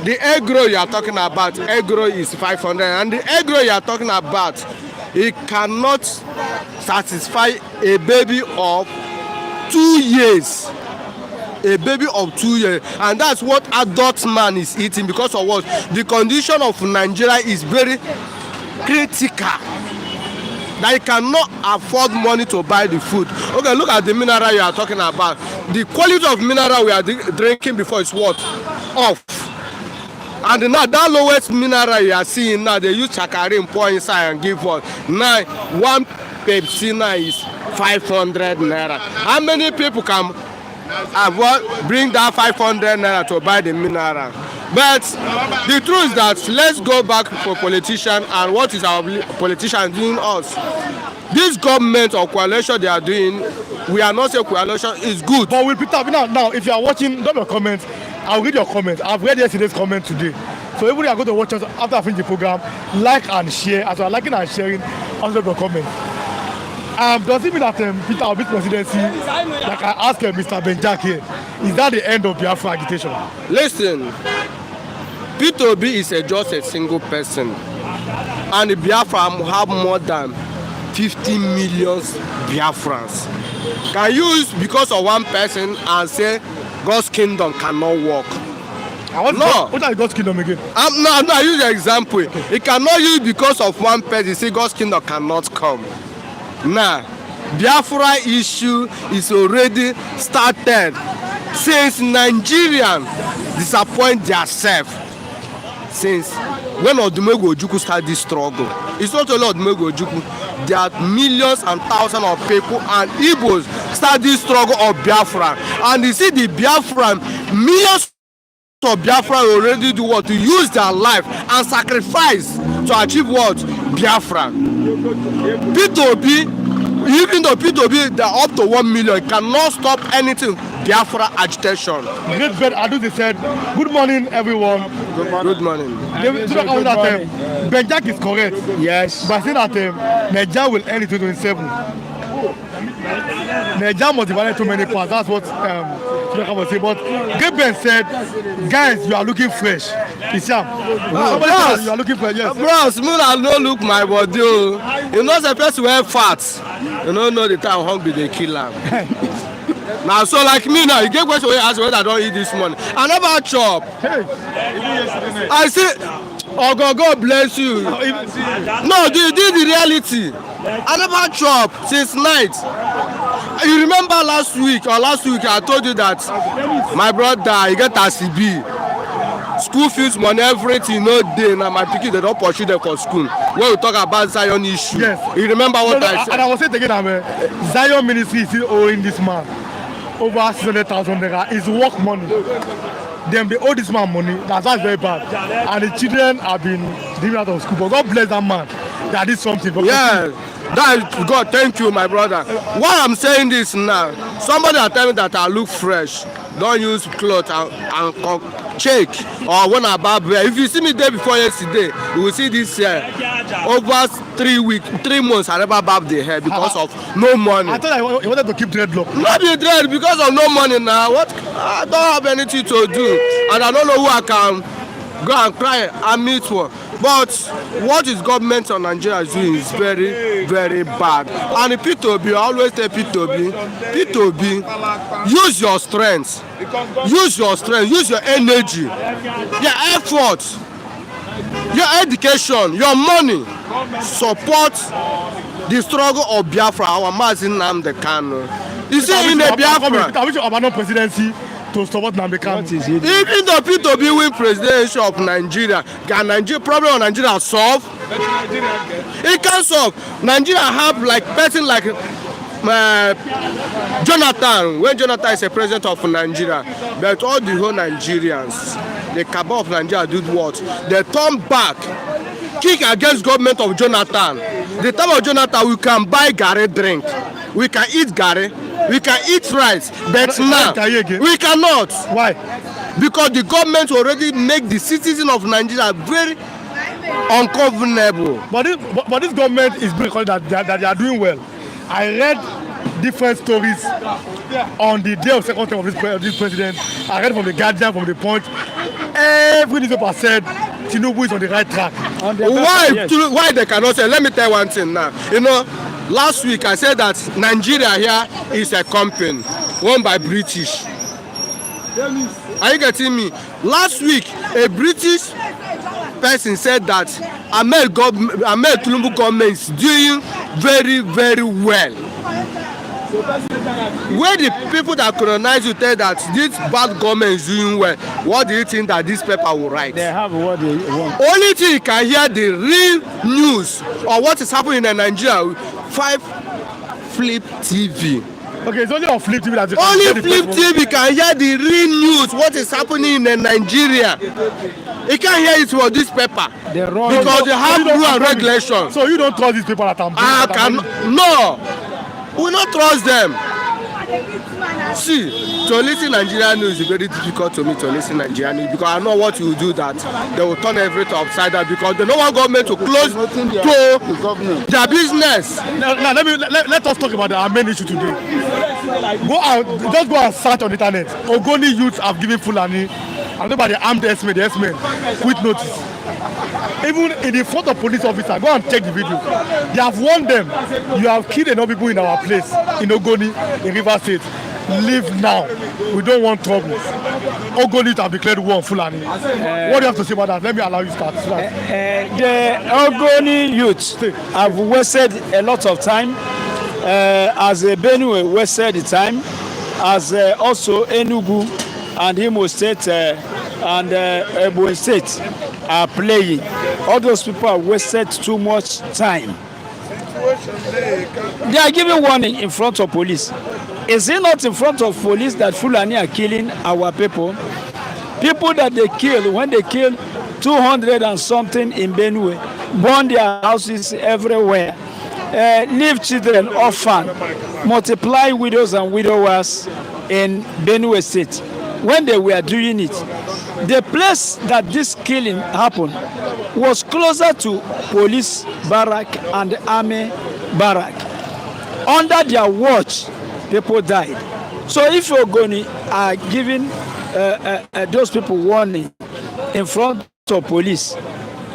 E: The egg roll you are talking about, egg roll is 500. And the egg roll you are talking about, it cannot satisfy a baby of 2 years. A baby of 2 years. And that's what adult man is eating because of what? The condition of Nigeria is very critical. That you cannot afford money to buy the food. Okay, look at the mineral you are talking about. The quality of mineral we are drinking before is what? Off. And now that lowest mineral you are seeing now, they use chakarin, pour inside and give what? Now, 1 Pepsi now is 500 naira. How many people can bring that 500 naira to buy the mineral? But the truth is that let's go back for politicians and what is our politicians doing us. This government or coalition they are doing, we are not saying coalition is good.
A: But with Peter, now if you are watching, don't your comments. I'll read your comments. I've read yesterday's comment today. So everybody are going to watch us after I finish the program. Like and share. As you are liking and sharing, also your comments. Does it mean that Peter Obi's presidency, like I asked Mr. Benjak here, is that the end of Biafra agitation?
E: Listen, Peter Obi is just a single person. And Biafra have more than 50 million Biafrans. Can you use because of one person and say God's kingdom cannot work?
A: No. What is God's kingdom again?
E: I use the example. Okay. It cannot use because of one person. See, God's kingdom cannot come. Now, Biafra issue is already started since Nigerians disappoint themselves. Since when Odumegwu Ojukwu started this struggle, it's not only Odumegwu Ojukwu. There are millions and thousands of people and Igbos start this struggle of Biafra. And you see the Biafran, millions of Biafra already do what? To use their life and sacrifice to achieve what? Biafra. P2B, even though P2B they're up to 1 million, cannot stop anything. Biafra agitation.
A: Great Ben Aduzi said, good morning everyone.
E: Good morning.
A: Ben Jack is correct.
D: Yes.
A: By saying that Nigeria will end in 2027. Nigeria must divide too many parts. That's what was saying. But Great Ben said, guys, you are looking fresh. Isam, somebody said you are looking fresh. Yes.
E: Bros, me I no look my body. You know the person wear fat. You don't know the time hungry they kill am. Now, so like me now, you get question where you ask whether I don't eat this morning. I never chop.
A: Hey.
E: I say, oh God bless you. No, this is the reality. I never chop since night. You remember last week I told you that my brother, he get ACB. School fees, money, everything, no day. Now my pikin, they don't pursue them for school. When we talk about Zion issue,
A: yes.
E: You remember what I said?
A: And I was saying again, Zion ministry is still owing this man over 600,000 naira. It's work money. Then they owe this man money. That's very bad. And the children have been driven out of school. But God bless that man. That is something.
E: Yeah, that is God. Thank you, my brother. Why I'm saying this now? Somebody are telling me that I look fresh. Don't use clothes and check or when I barb hair. If you see me day before yesterday, you will see this over 3 months I never barb the hair because of no money.
A: I thought I wanted to keep dreadlock.
E: Not be dread because of no money now. What? I don't have anything to do, and I don't know who I can go and cry and meet for. But what is government of Nigeria doing is very, very bad. And the P2B, I always tell P2B, use your strength, use your energy, your effort, your education, your money, support the struggle of Biafra, our Mazin Nnamdi Kanu. You see, in the Biafra,
A: I wish Obama presidency to support Nnamdi Kanu.
E: Even the P2B win presidency of Nigeria, can Nigeria problem of Nigeria solve? It can solve. Nigeria have like person like Jonathan, when Jonathan is a president of Nigeria, but all the whole Nigerians, the cabal of Nigeria did what? They turn back, kick against government of Jonathan. The time of Jonathan, we can buy Gary drink, we can eat Gary, we can eat rice, but now we cannot.
A: Why?
E: Because the government already make the citizens of Nigeria very ungovernable.
A: But this government is because that they are doing well. I read different stories on the day of second term of this president. I read from the Guardian, from the Punch. Every newspaper said Tinubu is on the right track.
E: Why they cannot say? Let me tell you one thing now. You know, last week I said that Nigeria here is a company owned by British. Are you getting me? Last week a British person said that Tinubu government is doing very, very well. Where the people that colonize you tell that this bad government is doing well, what do you think that this paper will write?
D: They have what they want.
E: Only thing you can hear the real news or what is happening in Nigeria, 5 Flip TV.
A: Okay, it's only on Flip TV that you can
E: only Flip TV can hear the real news, what is happening in Nigeria. You can't hear it for this paper because they have rule and regulation.
A: So you don't trust these people that
E: No, we not trust them. See, to listen Nigerian news is very difficult to me to listen Nigerian news because I know what you do that they will turn everything upside down because they don't want government to close to their business.
A: Now let us talk about our main issue today. Go out, just go and search on the internet. Ogoni youths have given Fulani and nobody armed the S-men with notice. Even in the front of police officer, go and check the video. They have warned them. You have killed enough people in our place, in Ogoni, in River State. Leave now. We don't want trouble. Ogoni have declared war on Fulani. What do you have to say about that? Let me allow you to start.
D: The Ogoni youth have wasted a lot of time. As Benue wasted the time, as also Enugu and Imo State and Ebonyi State are playing. All those people have wasted too much time. They are giving warning in front of police. Is it not in front of police that Fulani are killing our people? People that they killed, when they killed 200 and something in Benue, burn their houses everywhere, leave children orphan, multiply widows and widowers in Benue State. When they were doing it, the place that this killing happened was closer to police barrack and army barrack. Under their watch, people died. So if Ogoni are giving those people warning in front of police,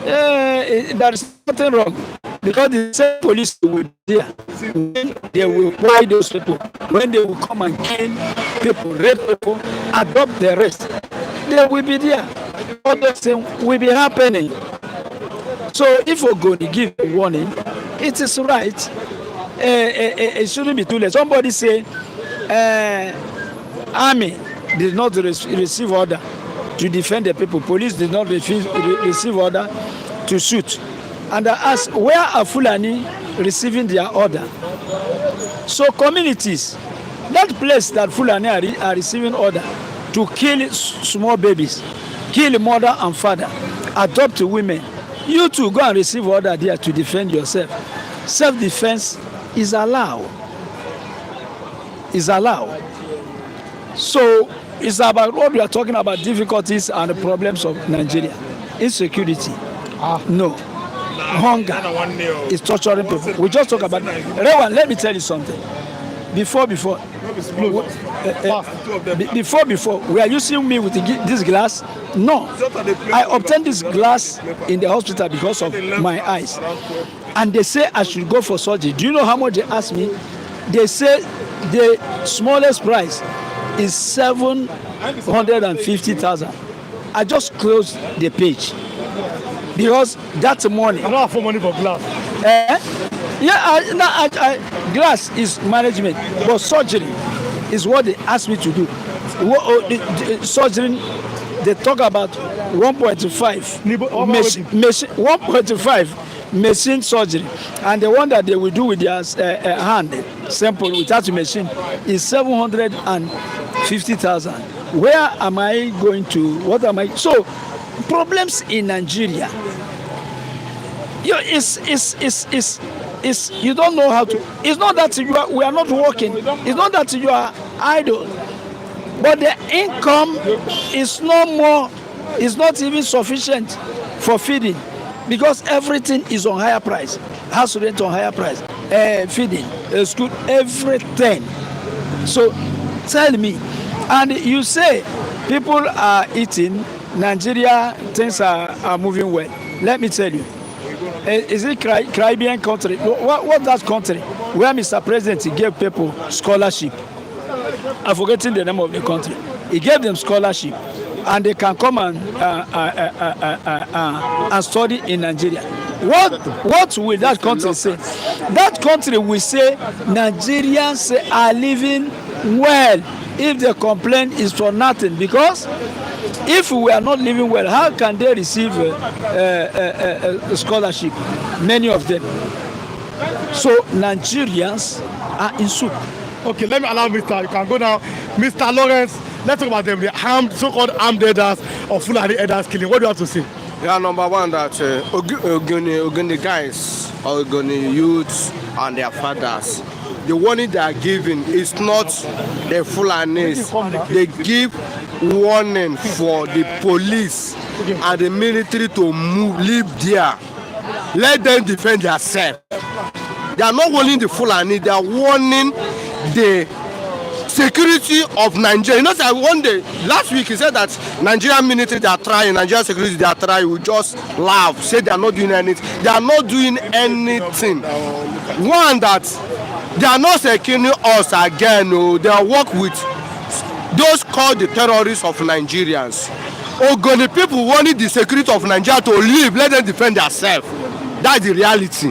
D: there is nothing wrong, because the same police will be there when they will buy those people, when they will come and kill people, rape people, adopt the rest, they will be there. All those things will be happening. So if Ogoni give a warning, it is right. It shouldn't be too late. Somebody say army did not receive order to defend the people. Police did not receive order to shoot. And I ask, where are Fulani receiving their order? So communities, that place that Fulani are receiving order to kill small babies, kill mother and father, adopt women, you too go and receive order there to defend yourself. Self-defense is allowed. Is allowed. So it's about what we are talking about, difficulties and the problems of Nigeria. Insecurity. No. Hunger is torturing people. We just talk about Rewan, let me tell you something. Before, we are using me with this glass. No, I obtained this glass in the hospital because of my eyes. And they say I should go for surgery. Do you know how much they asked me? They say the smallest price is 750,000. I just closed the page because that's money.
A: I don't have money for glass.
D: Glass is management, but surgery is what they asked me to do. Surgery, they talk about 1.5 machine surgery, and the one that they will do with their hand, simple without a machine, is 750,000. Where am I going to? What am I? So, problems in Nigeria. You don't know how to. It's not that we are not working. It's not that you are idle, but the income is no more. It's not even sufficient for feeding, because everything is on higher price. House rent on higher price, feeding, school, everything. So tell me, and you say people are eating. Nigeria, things are moving well. Let me tell you. Is it Caribbean country? What that country where Mr. President gave people scholarship? I'm forgetting the name of the country. He gave them scholarship, and they can come and study in Nigeria. What will that country say? That country will say Nigerians are living well if the complaint is for nothing, because if we are not living well, how can they receive a scholarship? Many of them. So Nigerians are in soup.
A: Okay, let me allow Mr. You can go now. Mr. Lawrence, let's talk about them, the so-called armed elders or Fulani elders killing. What do you have to say?
E: Yeah, number one, that Ogoni guys, Ogoni youths and their fathers, the warning they are giving is not the Fulanis. They give warning for the police and the military to leave there. Let them defend themselves. They are not warning the Fulani, they are warning the security of Nigeria. You know, so one day, last week, he said that Nigerian military, they are trying, Nigerian security, they are trying. We just laugh, say they are not doing anything. They are not doing anything. One, that they are not securing us again. No, they are work with those called the terrorists of Nigerians. Ogoni people wanting the security of Nigeria to leave, let them defend themselves. That's the reality.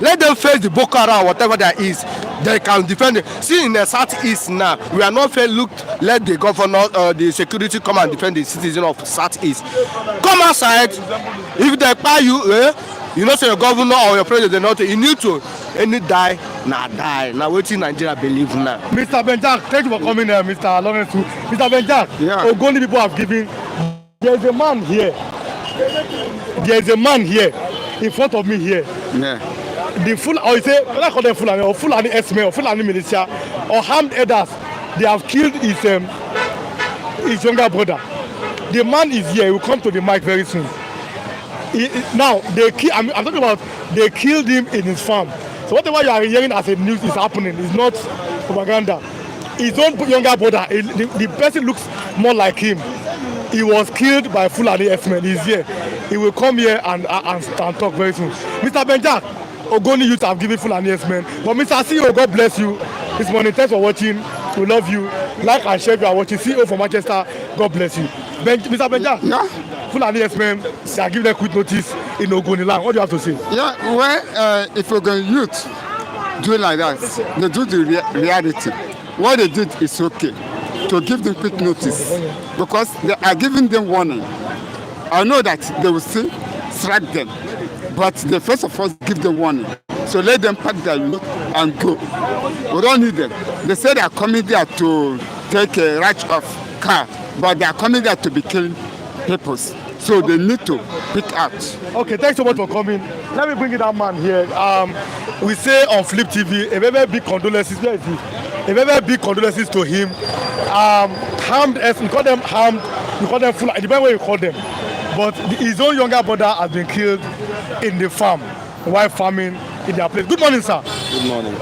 E: Let them face the Boko Haram, whatever there is. They can defend it. See, in the southeast now, we are not fair looked. Let the governor, the security come and defend the citizens of southeast. Come outside. If they buy you, you know, say your governor or your president, you need to die na die. Na wetin Nigeria believe now.
A: Mr. Benjak, thank you for coming here, Mr. Lawrence. Mr. Benjak,
C: Yeah.
A: Ogoni people have given. There is a man here. There is a man here in front of me here.
C: Yeah.
A: The full, or you say, I call them Fulani or Fulani Esme or Fulani militia or armed elders. They have killed his younger brother. The man is here. He will come to the mic very soon. Now they kill. I'm talking about they killed him in his farm. So whatever you are hearing as a news is happening. It's not propaganda. His own younger brother, the person looks more like him. He was killed by Fulani Esmen. He's here. He will come here and talk very soon. Mr. Benjak, Ogoni youth have given Fulani Esmen. But Mr. CEO, God bless you this morning. Thanks for watching. We love you. Like and share if you are watching. CEO from Manchester, God bless you. Mr. Benjak,
C: Yeah.
A: Fulani Esmen, they are giving them quick notice in Ogoni land. What do you have to say?
C: Yeah, well, if Ogoni youth do it like that, they do the reality. What they did is okay, to give them quick notice, because they are giving them warning. I know that they will still strike them, but they first of all give them warning. So let them pack their loot and go. We don't need them. They say they are coming there to take a rush of car, but they are coming there to be killing people. So they need to pick out.
A: Okay, thanks so much for coming. Let me bring in that man here. We say on Flip TV, a very big condolences. Where is he? A very big condolences to him. Harmed, we call them harmed, we call them full, it depends what you call them. But his own younger brother has been killed in the farm while farming in their place. Good morning, sir.
F: Good morning.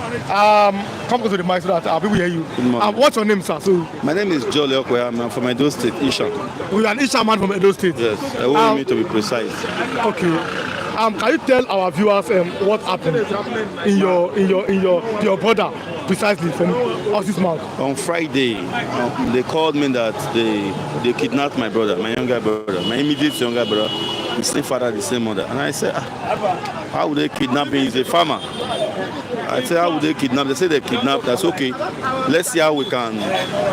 A: Come to the mic so that people hear you.
F: Good morning.
A: What's your name, sir? So
F: My name is Joel Okwe. I'm from Edo State, Isha.
A: we are an Isha man from Edo State.
F: Yes, I want me to be precise.
A: Okay. Can you tell our viewers what happened in your brother precisely from Ox's mouth?
F: On Friday, they called me that they kidnapped my brother, my younger brother, my immediate younger brother, the same father, the same mother. And I said, how would they kidnap him? He's a farmer. I said, how would they kidnap? They said they kidnapped. That's okay. Let's see how we can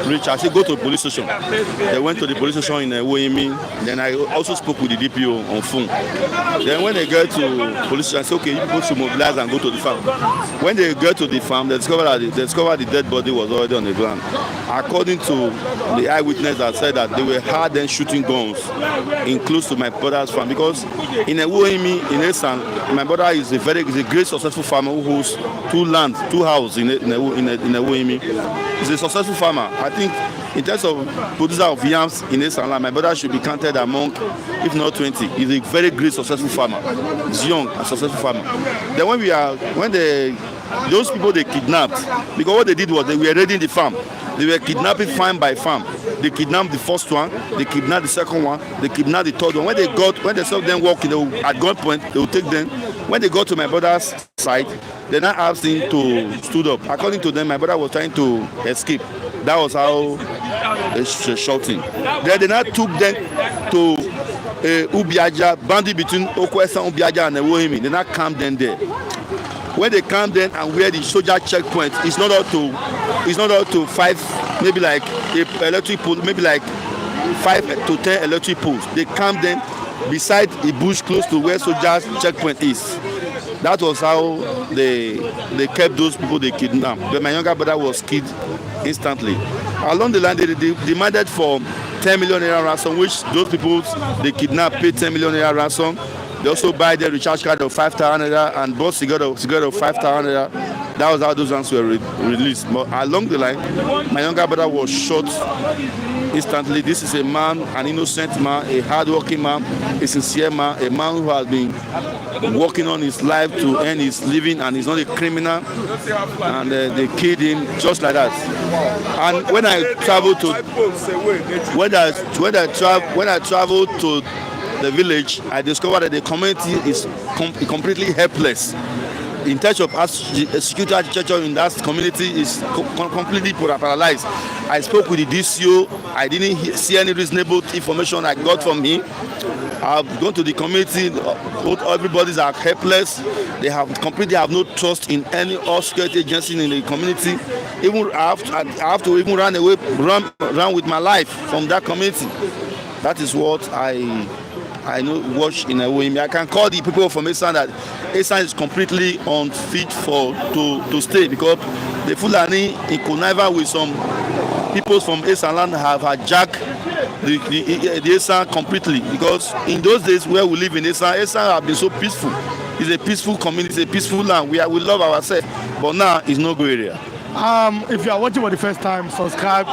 F: reach. I said, go to the police station. They went to the police station in Woyimi. Then I also spoke with the DPO on phone. Then when they get to police station, I said, okay, you people should mobilize and go to the farm. When they get to the farm, they discovered the dead body was already on the ground. According to the eyewitness that said that they were hard then shooting guns in close to my brother's farm, because in Woyimi, in Esan, my brother is a great successful farmer who holds two houses in Woyimi. He's a successful farmer. I think in terms of producer of yams in Esan, my brother should be counted among, if not 20. He's a very great successful farmer. He's young and successful farmer. Then those people they kidnapped, because what they did was they were raiding the farm. They were kidnapping farm by farm. They kidnapped the first one, they kidnapped the second one, they kidnapped the third one. When they saw them walking, at gunpoint, they would take them. When they got to my brother's side, they now asked him to stood up. According to them, my brother was trying to escape. That was how they shot him. Then they now took them to Ubiaja, boundary between Okwesa, Ubiaja and Wohimi. They now camped them there. When they come then and where the soldier checkpoint, it's not up to 5, maybe like electric pole, maybe like 5 to 10 electric poles. They come then beside a bush close to where soldiers checkpoint is. That was how they kept those people they kidnapped. But my younger brother was killed instantly. Along the line, they demanded for 10 million naira ransom, which those people they kidnapped paid 10 million naira ransom. They also buy their recharge card of 5,000 naira and bought cigarette of 5,000 naira. That was how those ones were released. But along the line, my younger brother was shot instantly. This is a man, an innocent man, a hardworking man, a sincere man, a man who has been working on his life to earn his living, and he's not a criminal. And they killed him just like that. And when I traveled to the village, I discovered that the community is completely helpless. In terms of security architecture in that community is completely paralyzed. I spoke with the DCO. I didn't see any reasonable information I got from him. I've gone to the community. Everybody's are helpless. They completely have no trust in any security agency in the community. Even I have to even run with my life from that community. That is what I I know watch in a way. I can call the people from Esan that Esan is completely unfit to stay because the Fulani in conniver with some people from Esan land have hijacked the Esan completely because in those days where we live in Esan have been so peaceful. It's a peaceful community, it's a peaceful land. We love ourselves, but now it's no go area.
A: If you are watching for the first time, subscribe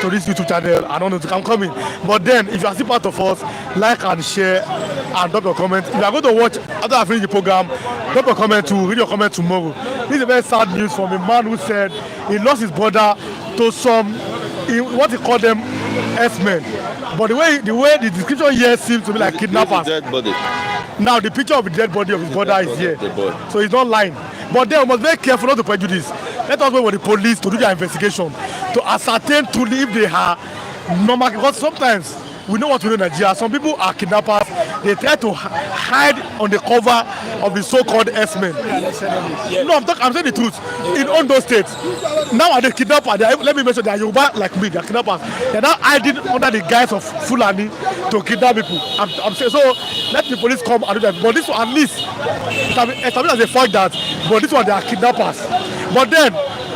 A: to this YouTube channel. I don't know if I'm coming. But then, if you are still part of us, like and share and drop your comment. If you are going to watch after I finish the program, drop your comment to read your comment tomorrow. This is a very sad news from a man who said he lost his brother to some, what he called them, S-men. But the way the description here seems to be like kidnappers.
F: Dead body.
A: Now the picture of the dead body of his brother is here. So he's not lying. But then we must be very careful not to prejudice. Let us wait for the police to do their investigation to ascertain truly if they are normal. Because sometimes we know what we know in Nigeria. Some people are kidnappers. They try to hide on the cover of the so-called S-men. No, I'm saying the truth. In Ondo State, nowadays kidnappers, let me mention, they are Yoruba like me, they are kidnappers. They are now hiding under the guise of Fulani to kidnap people. I'm saying, so let the police come and do that. But this one, at least, established as a fact that, but this one, they are kidnappers. But then,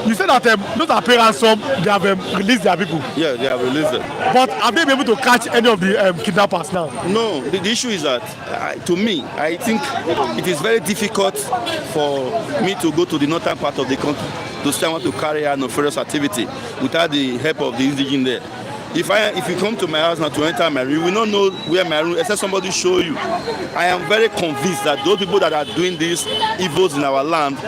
A: you said that those are pay ransom, they have released their people.
F: Yeah, they have released them.
A: But have they been able to catch any of the kidnappers now?
F: No, the issue is that, to me, I think it is very difficult for me to go to the northern part of the country to say I want to carry out nefarious activity without the help of the indigenous there. If you come to my house now to enter my room, you will not know where my room, except somebody show you. I am very convinced that those people that are doing these evils in our land,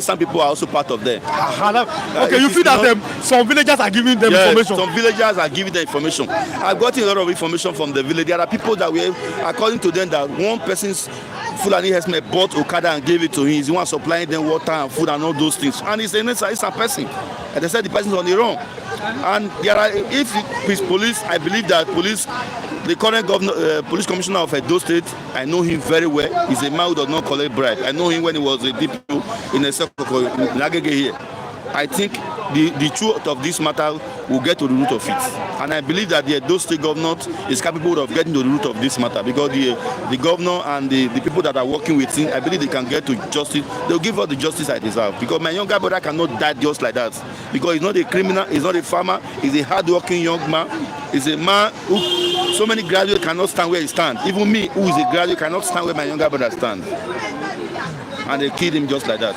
F: some people are also part of them.
A: Okay, you feel that some villagers are giving them information?
F: Some villagers are giving them information. I've gotten a lot of information from the village. There are people that according to them, that one person's Fulani herdsman bought Okada and gave it to him. He's the one supplying them water and food and all those things. And it's a person. And they said the person's on the wrong. And there are, if police, I believe that the current police commissioner of Edo State, I know him very well. He's a man who does not collect bribe. I know him when he was a DPO in Agege here. I think the truth of this matter will get to the root of it. And I believe that the Edo State government is capable of getting to the root of this matter because the governor and the people that are working with him, I believe they can get to justice. They'll give us the justice I deserve. Because my younger brother cannot die just like that. Because he's not a criminal, he's not a farmer, he's a hard-working young man. He's a man who so many graduates cannot stand where he stands. Even me, who is a graduate, cannot stand where my younger brother stands. And they killed him just like that.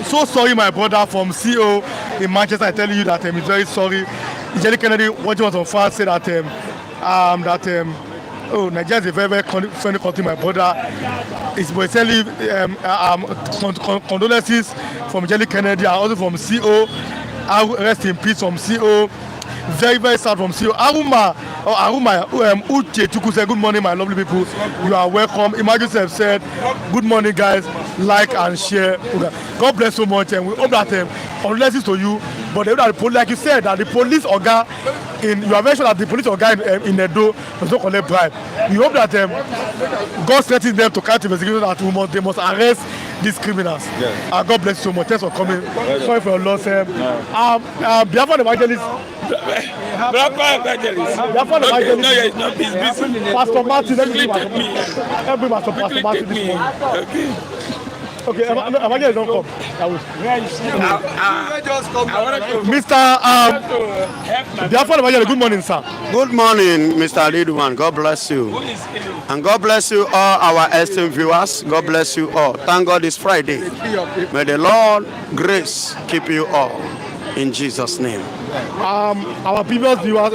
A: So sorry, my brother from CO in Manchester. I tell you that he's very sorry. Jelly Kennedy, watching us on fast, said that Nigeria is a very, very friendly country. My brother is telling condolences from Jelly Kennedy and also from CO. Rest in peace from CO. Very, very sad from CO. Aruma Uche Chuku said, good morning, my lovely people. You are welcome. Imagine have said, good morning, guys. Like and share. God bless so much, and we hope that condolences to you. But like you said, that the police organ you are very sure that the police organ in Edo does not collect bribe. We hope that God strengthens them to carry the investigation that they must arrest these criminals. Yeah. God bless you so much. Thanks for coming. Sorry for your loss. Biafra evangelist. Biafra evangelist.
D: No, it's not busy.
A: Pastor Martin, let me bring Pastor Martin this morning. Okay, evangelist don't come. Mr. Biafra evangelist, good morning, sir.
G: Good morning, Mr. Lidwan. God bless you. And God bless you all, our esteemed viewers. God bless you all. Thank God it's Friday. May the Lord grace keep you all. In Jesus' name.
A: Our previous viewers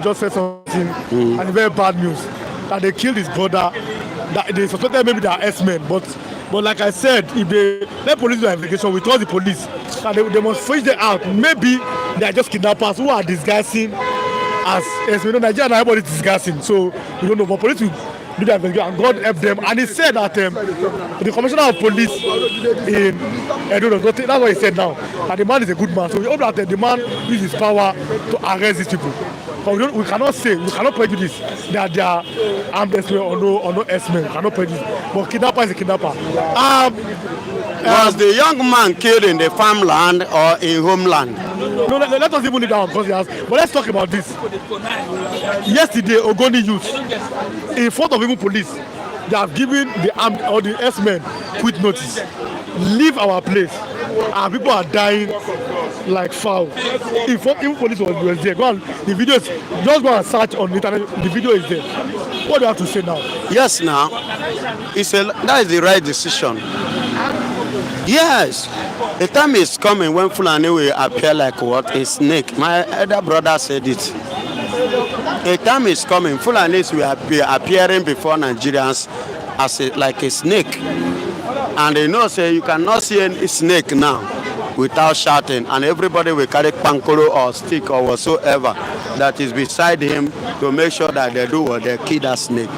A: just said something and very bad news that they killed his brother. That they suspected maybe they are S-men, but like I said, if they let police do an investigation, we trust the police. And they must fish them out. Maybe they are just kidnappers who are disguising as we know Nigeria, everybody is disguising. So we don't know, but police will do the investigation and God help them. And he said that the commissioner of police in Edo, that's what he said now. And the man is a good man. So we hope that the man uses his power to arrest these people. But we cannot prejudice that they are armed S-men or no S-men. We cannot prejudice. But kidnapper is a kidnapper.
G: Was the young man killed in the farmland or in homeland?
A: No, let us even leave that one because he has. But let's talk about this. Yesterday, Ogoni youth, in front of even police, they have given the armed or the S-men quit notice. Leave our place. And people are dying like fowl. Even police was there. Go on, the video is, just go and search on the internet. The video is there. What do you have to say now?
G: Yes, now, that is the right decision. Yes, the time is coming when Fulani will appear like what? A snake. My elder brother said it. A time is coming, Fulanis will be appearing before Nigerians as like a snake. And they know, say, you cannot see any snake now without shouting, and everybody will carry pankoro or stick or whatsoever that is beside him to make sure that they do what they kill that snake.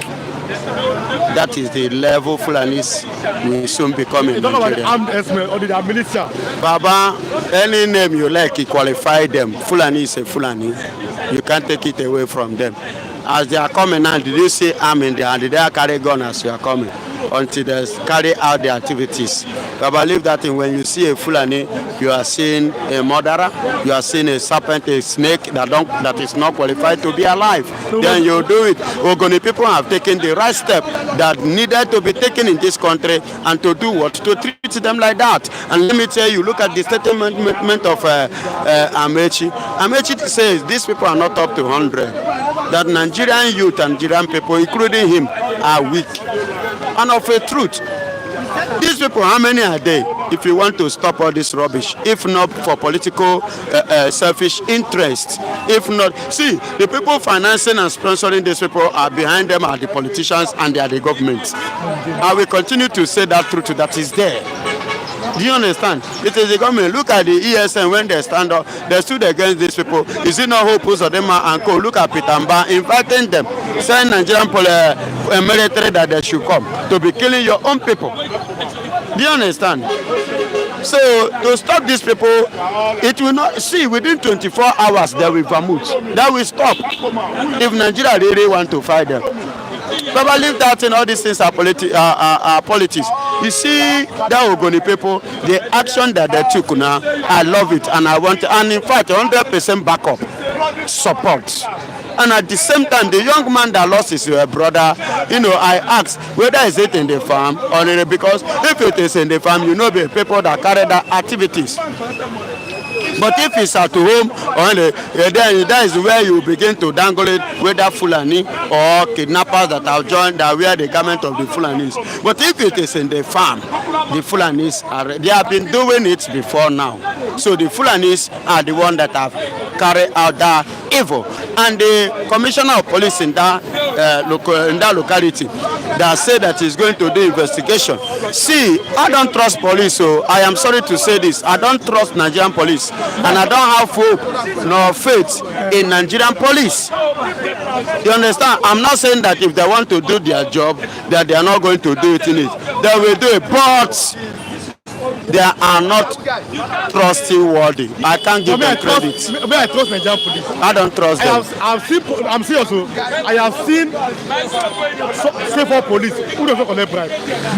G: That is the level Fulanis will soon become in Nigeria.
A: Talk about the armed S-men or the militia.
G: Baba, any name you like, you qualify them. Fulani is a Fulani. You can't take it away from them. As they are coming now, did you see arm in there? Did they carry gun as you are coming? Until they carry out their activities. But I believe that when you see a Fulani, you are seeing a murderer, you are seeing a serpent, a snake that is not qualified to be alive. Then you do it. Ogoni people have taken the right step that needed to be taken in this country, and to do what? To treat them like that. And let me tell you, look at the statement of Amechi. Amechi says these people are not up to 100. That Nigerian youth and Nigerian people, including him, are weak. And of a truth, these people, how many are they? If you want to stop all this rubbish, if not for political selfish interest, if not, see, the people financing and sponsoring these people are behind them are the politicians and they are the government. I will continue to say that truth that is there. Do you understand? It is the government. Look at the ESN when they stand up, they stood against these people. Is it not who puts them and co? Look at Pitamba inviting them, saying Nigerian military that they should come to be killing your own people. Do you understand? So to stop these people, it will not, see, within 24 hours they will vomit. That will stop if Nigeria really want to fight them. But I believe that in all these things are politics. You see that Ogoni people, the action that they took now, I love it and I want it. And in fact, 100% backup, support. And at the same time, the young man that lost his brother, you know, I asked whether is it in the farm or in the, because if it is in the farm, you know the people that carry that activities. But if it's at home, or then that is where you begin to dangle it, whether Fulani or kidnappers that have joined that wear the garment of the Fulanis. But if it is in the farm, the Fulanis they have been doing it before now. So the Fulanis are the ones that have carried out that evil. And the commissioner of police in that locality that said that he's going to do investigation. See, I don't trust police, so I am sorry to say this. I don't trust Nigerian police. And I don't have hope nor faith in Nigerian police. You understand? I'm not saying that if they want to do their job, that they are not going to do it in it. They will do it, but they are not trustworthy. I can't give them credit.
A: I trust Nigerian police.
G: I don't trust them.
A: I'm serious. I have seen safer police who doesn't collect bribe.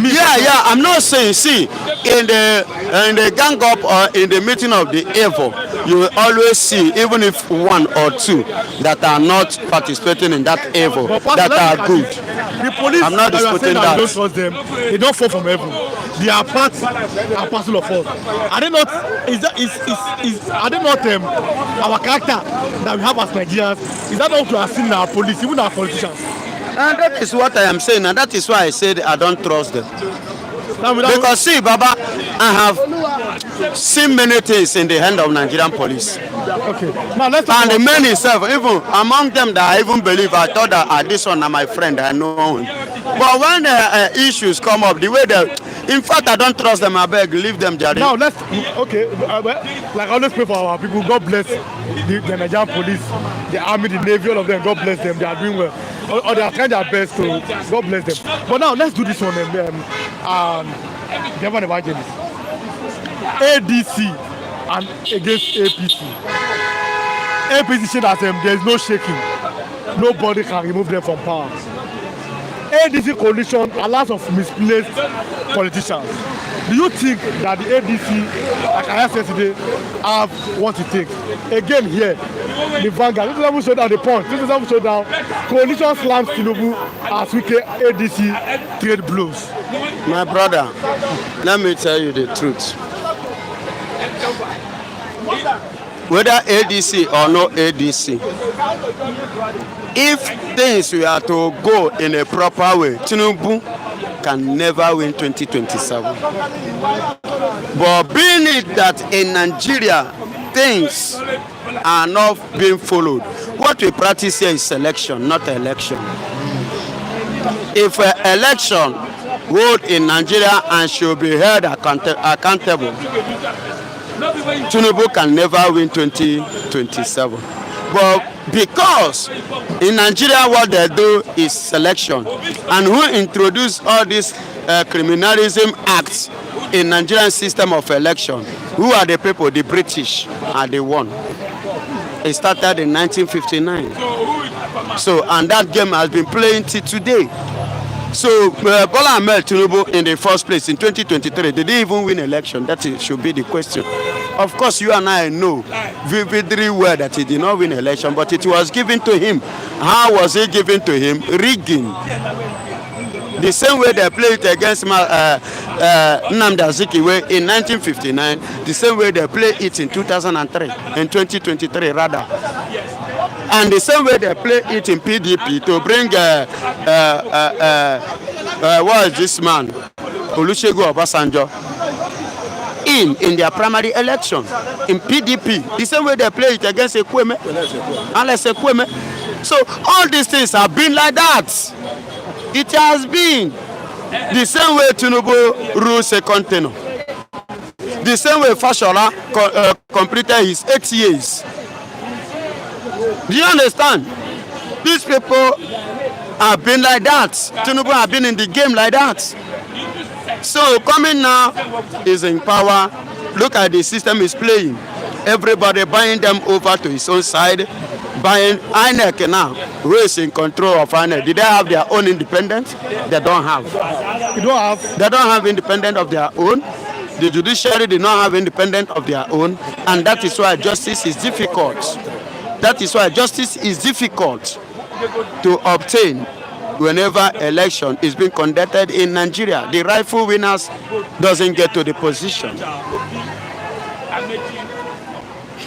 G: Yeah. I'm not saying. See, in the gang up or in the meeting of the evil, you will always see, even if one or two that are not participating in that evil, that are good.
A: The police,
G: I'm not disputing that.
A: Don't trust them. They don't fall from heaven. They are part and parcel of us. Are they not? Are they not our character that we have as Nigerians? Is that not what we are seeing in our police, even our politicians?
G: And that is what I am saying, and that is why I said I don't trust them. Because see, Baba, I have seen many things in the hand of Nigerian police.
A: Okay. Now let's talk
G: and the men himself, even among them that I even believe, I thought that this one are my friend, I know him. But when issues come up, the way they, in fact, I don't trust them. I beg, leave them, Jerry.
A: Now let's, okay, like I always pray for our people. God bless the Nigerian police, the army, the navy, all of them. God bless them. They are doing well. Or they are trying their best to, God bless them. But now let's do this one. Devon Evangelist, ADC and against APC. APC said that there is no shaking. Nobody can remove them from power. ADC coalition allows of misplaced politicians. Do you think that the ADC, like I said yesterday, have what it takes? Again here, the Vanguard, this is how we show down the point. This is how we show down coalition slams Tinubu as we ADC trade blows.
G: My brother, let me tell you the truth. Whether ADC or no ADC, if things were to go in a proper way, Tinubu can never win 2027. But being it that in Nigeria, things are not being followed, what we practice here is selection, not election. If an election hold in Nigeria and should be held accountable, Tinubu can never win 2027. But because in Nigeria what they do is selection, and who introduced all these criminalism acts in Nigerian system of election, who are the people? The British are the one. It started in 1959. So, and that game has been playing till today. So Bola Ahmed Tinubu in the first place in 2023, did he even win election? That should be the question. Of course, you and I know vividly well that he did not win election, but it was given to him. How was it given to him? Rigging. The same way they played it against Nnamdi Azikiwe in 1959, the same way they played it in 2003, in 2023 rather. And the same way they play it in PDP to bring what is this man, Olusegun Obasanjo, in their primary election in PDP. The same way they play it against Ekweme, Alex Ekweme. So all these things have been like that. It has been the same way Tinubu rules second tenure. The same way Fashola completed his 8 years. Do you understand? These people have been like that. Tinubu have been in the game like that. So coming now is in power. Look at the system is playing. Everybody buying them over to his own side. Buying INEC now, who is in control of INEC. Did they have their own independence? They don't have.
A: You don't have.
G: They don't have independence of their own. The judiciary did not have independence of their own, and that is why justice is difficult. That is why justice is difficult to obtain whenever election is being conducted in Nigeria. The rightful winners doesn't get to the position.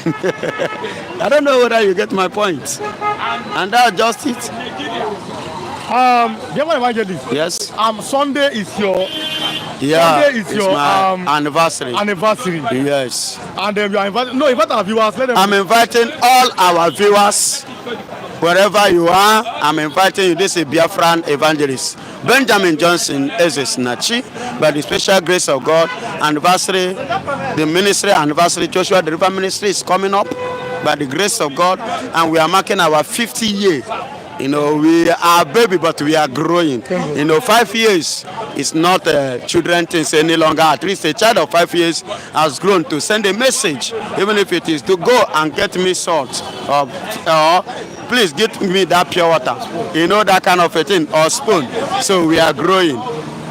G: I don't know whether you get my point. And that's just it.
A: Dear Evangelist.
G: Yes.
A: Sunday is your.
G: Yeah.
A: Sunday is your
G: anniversary.
A: Anniversary.
G: Yes.
A: And you are inviting. No, invite our viewers. Let them.
G: I'm inviting all our viewers, wherever you are. I'm inviting you. This is Biafran evangelist Benjamin Johnson Ezes Nachi, by the special grace of God. Anniversary, the ministry anniversary, Joshua the River Ministry is coming up by the grace of God, and we are marking our 50 year. You know, we are baby, but we are growing. 5 years is not children things any longer. At least a child of 5 years has grown to send a message, even if it is to go and get me salt, or please get me that pure water. You know, that kind of a thing, or spoon. So we are growing.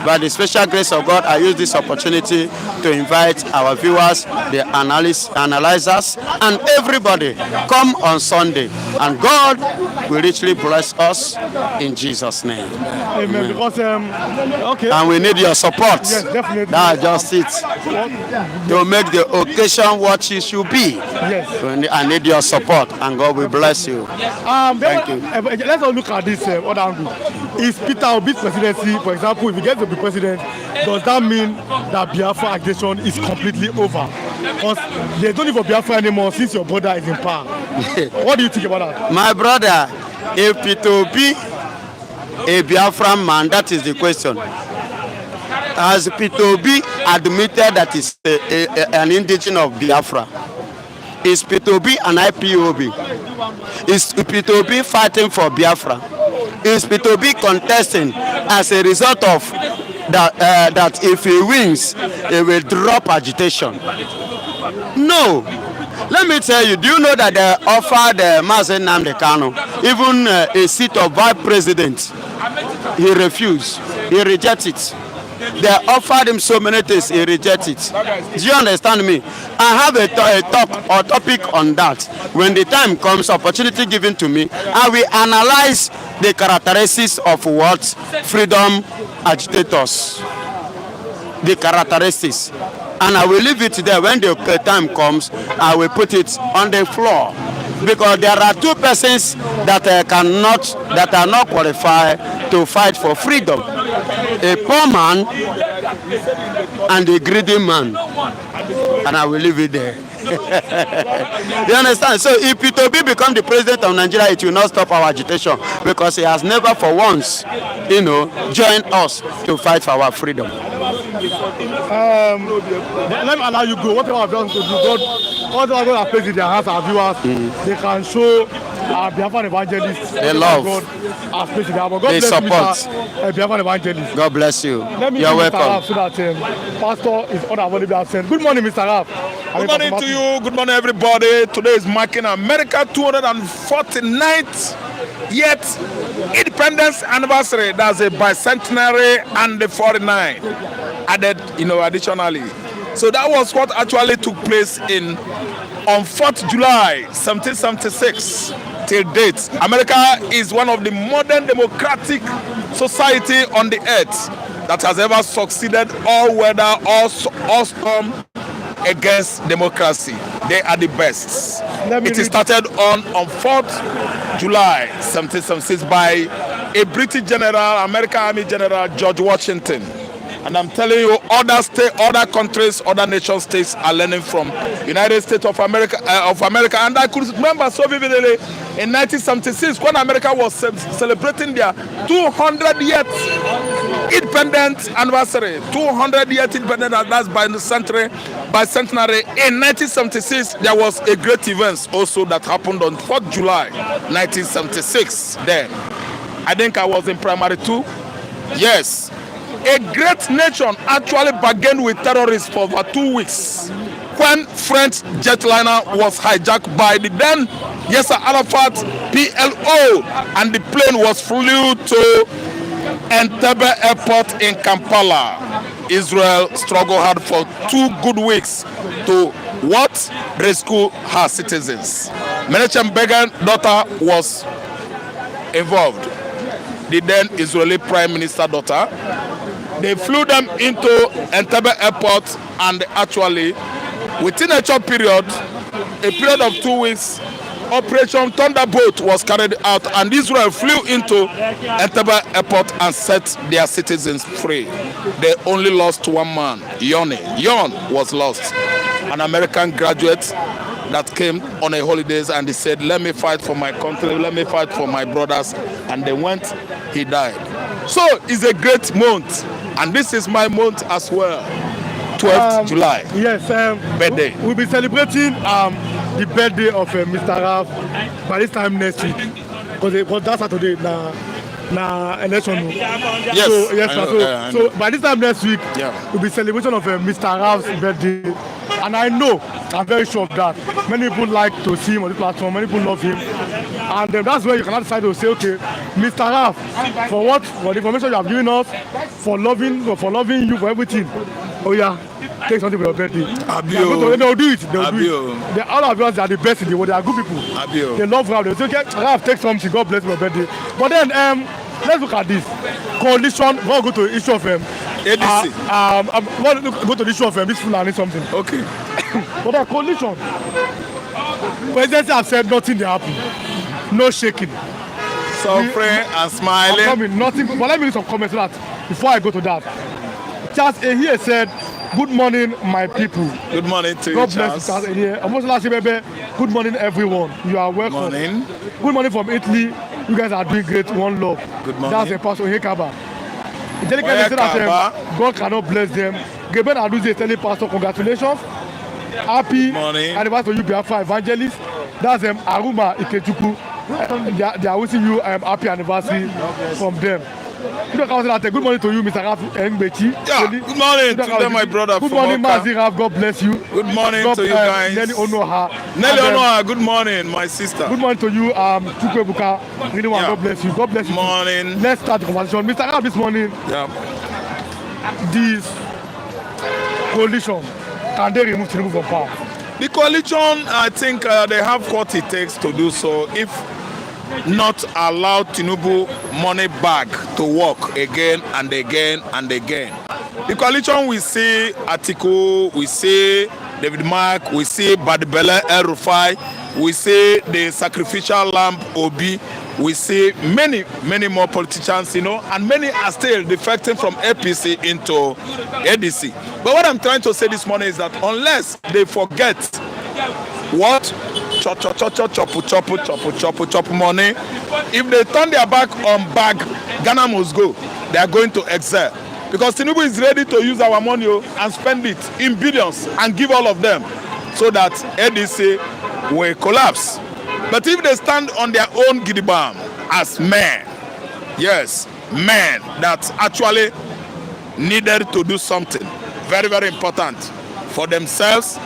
G: By the special grace of God, I use this opportunity to invite our viewers, the analyzers, and everybody. Come on Sunday, and God will richly bless us in Jesus' name.
A: Amen. Because okay.
G: And we need your support.
A: Yes, definitely.
G: That's just it. To make the occasion what it should be.
A: Yes.
G: I need your support, and God will bless you. Thank you.
A: Let's look at this other angle. Is Peter Obi's presidency, for example, if he gets to be president, does that mean that Biafra agitation is completely over? Because there's no need for Biafra anymore since your brother is in power. What do you think about that?
G: My brother, if Peter Obi a Biafra man, that is the question. Has Peter Obi admitted that he's an indigene of Biafra? Is Peter Obi an IPOB? Is Peter Obi fighting for Biafra? Is Peter Obi contesting as a result of that if he wins, he will drop agitation? No. Let me tell you, do you know that they offered Mazen Nnamdi Kanu even a seat of vice president he refused. He rejected it. They offered him so many things, he rejected it. Do you understand me? I have a topic on that. When the time comes, opportunity given to me, I will analyze the characteristics of what freedom agitators. The characteristics. And I will leave it there. When the time comes, I will put it on the floor. Because there are two persons that are not qualified to fight for freedom. A poor man and a greedy man. And I will leave it there. You understand? So if Tinubu become the president of Nigeria, it will not stop our agitation, because he has never for once, joined us to fight for our freedom.
A: Let me allow you go. Whatever I've done to do, God, whatever God has placed in their hands, our viewers, they can show our Biafra evangelists.
G: They love.
A: God has placed in their hands. God
G: they
A: bless
G: support.
A: You, Biafra evangelists.
G: God bless you.
A: Let me
G: You're welcome.
A: Mr. Raf, so that Pastor is unavoidably absent. Good morning, Mr. Raf.
H: Good morning to you. Good morning, everybody. Today is marking America 249th yet independence anniversary. That's a bicentenary and the 49 added, additionally. So that was what actually took place on 4th July 1776 till date. America is one of the modern democratic society on the earth that has ever succeeded all weather, all storm against democracy. They are the best. It started on 4th July 1776 by a British general, American Army General George Washington. And I'm telling you, other countries, other nation states are learning from United States of America. And I could remember so vividly in 1976 when America was celebrating their 200th independence anniversary. 200th independence, that's bicentenary. In 1976, there was a great event also that happened on 4th July 1976. Then, I think I was in primary 2. Yes. A great nation actually bargained with terrorists for over 2 weeks when French jetliner was hijacked by the then Yasser Arafat PLO, and the plane was flew to Entebbe Airport in Kampala. Israel struggled hard for 2 good weeks to rescue her citizens. Menachem Begin's daughter was involved, the then Israeli Prime Minister daughter. They flew them into Entebbe Airport, and actually, within a short period, a period of 2 weeks, Operation Thunderbolt was carried out, and Israel flew into Entebbe Airport and set their citizens free. They only lost one man, Yon was lost, an American graduate that came on a holidays, and he said, let me fight for my country, let me fight for my brothers, and they went, he died. So it's a great month, and this is my month as well, 12th July.
A: Yes,
H: birthday.
A: We'll be celebrating the birthday of Mr. Raf by this time next week, because that's Saturday na election.
H: Yes.
A: So yes, so by this time next week, we'll be celebration of Mr. Raf's birthday, and I'm very sure of that. Many people like to see him on the platform. Many people love him, and that's where you can decide to say, okay, Mr. Raf, for the information you have given us, for loving you, for everything. Oh yeah, take something for your birthday. They'll do it. All of us are the best in the world. They are good people. They love Raf. They say, okay, Raf, take something. God bless your birthday. But then, let's look at this coalition. We'll go to the issue of
H: ADC.
A: Go to the issue of this Fulani something.
H: Okay.
A: But the coalition, presidency have said nothing they happen. No shaking.
H: Suffering and smiling.
A: Nothing. But let me read some comments on that before I go to that. Charles Ehie said, good morning, my people.
H: Good morning to
A: God
H: you,
A: bless you, Charles Ehie. Good morning, everyone. You are welcome.
H: Morning.
A: Good morning from Italy. You guys are doing great. One love.
H: Good morning.
A: That's a Pastor Hekaba. Said that God cannot bless them. Gabriel Aduzi is telling Pastor, congratulations. Happy anniversary to you, Biafra evangelist. That's Aruma Ikechukwu. They are wishing you happy anniversary from them. Good morning to you, Mr. Raf Ngbechi.
H: Yeah, good morning to them, my brother.
A: Good morning, Mazi Raf. God bless you.
H: Good morning to you guys.
A: Nelly Onoha.
H: Nelly Onoha, good morning, my sister.
A: Good morning to you, Chukwebuka. Really want God bless you. God bless you.
H: Morning.
A: Let's start the conversation. Mr. Raf, this morning, this coalition, can they remove Tinubu from power?
H: The coalition, I think they have what it takes to do so. If not allow Tinubu money bag to work again and again and again. The coalition, we see Atiku, we see David Mark, we see Badibele El Rufai, we see the sacrificial lamb Obi, we see many more politicians, and many are still defecting from APC into ADC. But what I'm trying to say this morning is that unless they forget what chop money, if they turn their back on bag, Ghana must go. They are going to excel. Because Tinubu is ready to use our money and spend it in billions and give all of them so that ADC will collapse. But if they stand on their own gidibam as men, yes, men that actually needed to do something very, very important for themselves,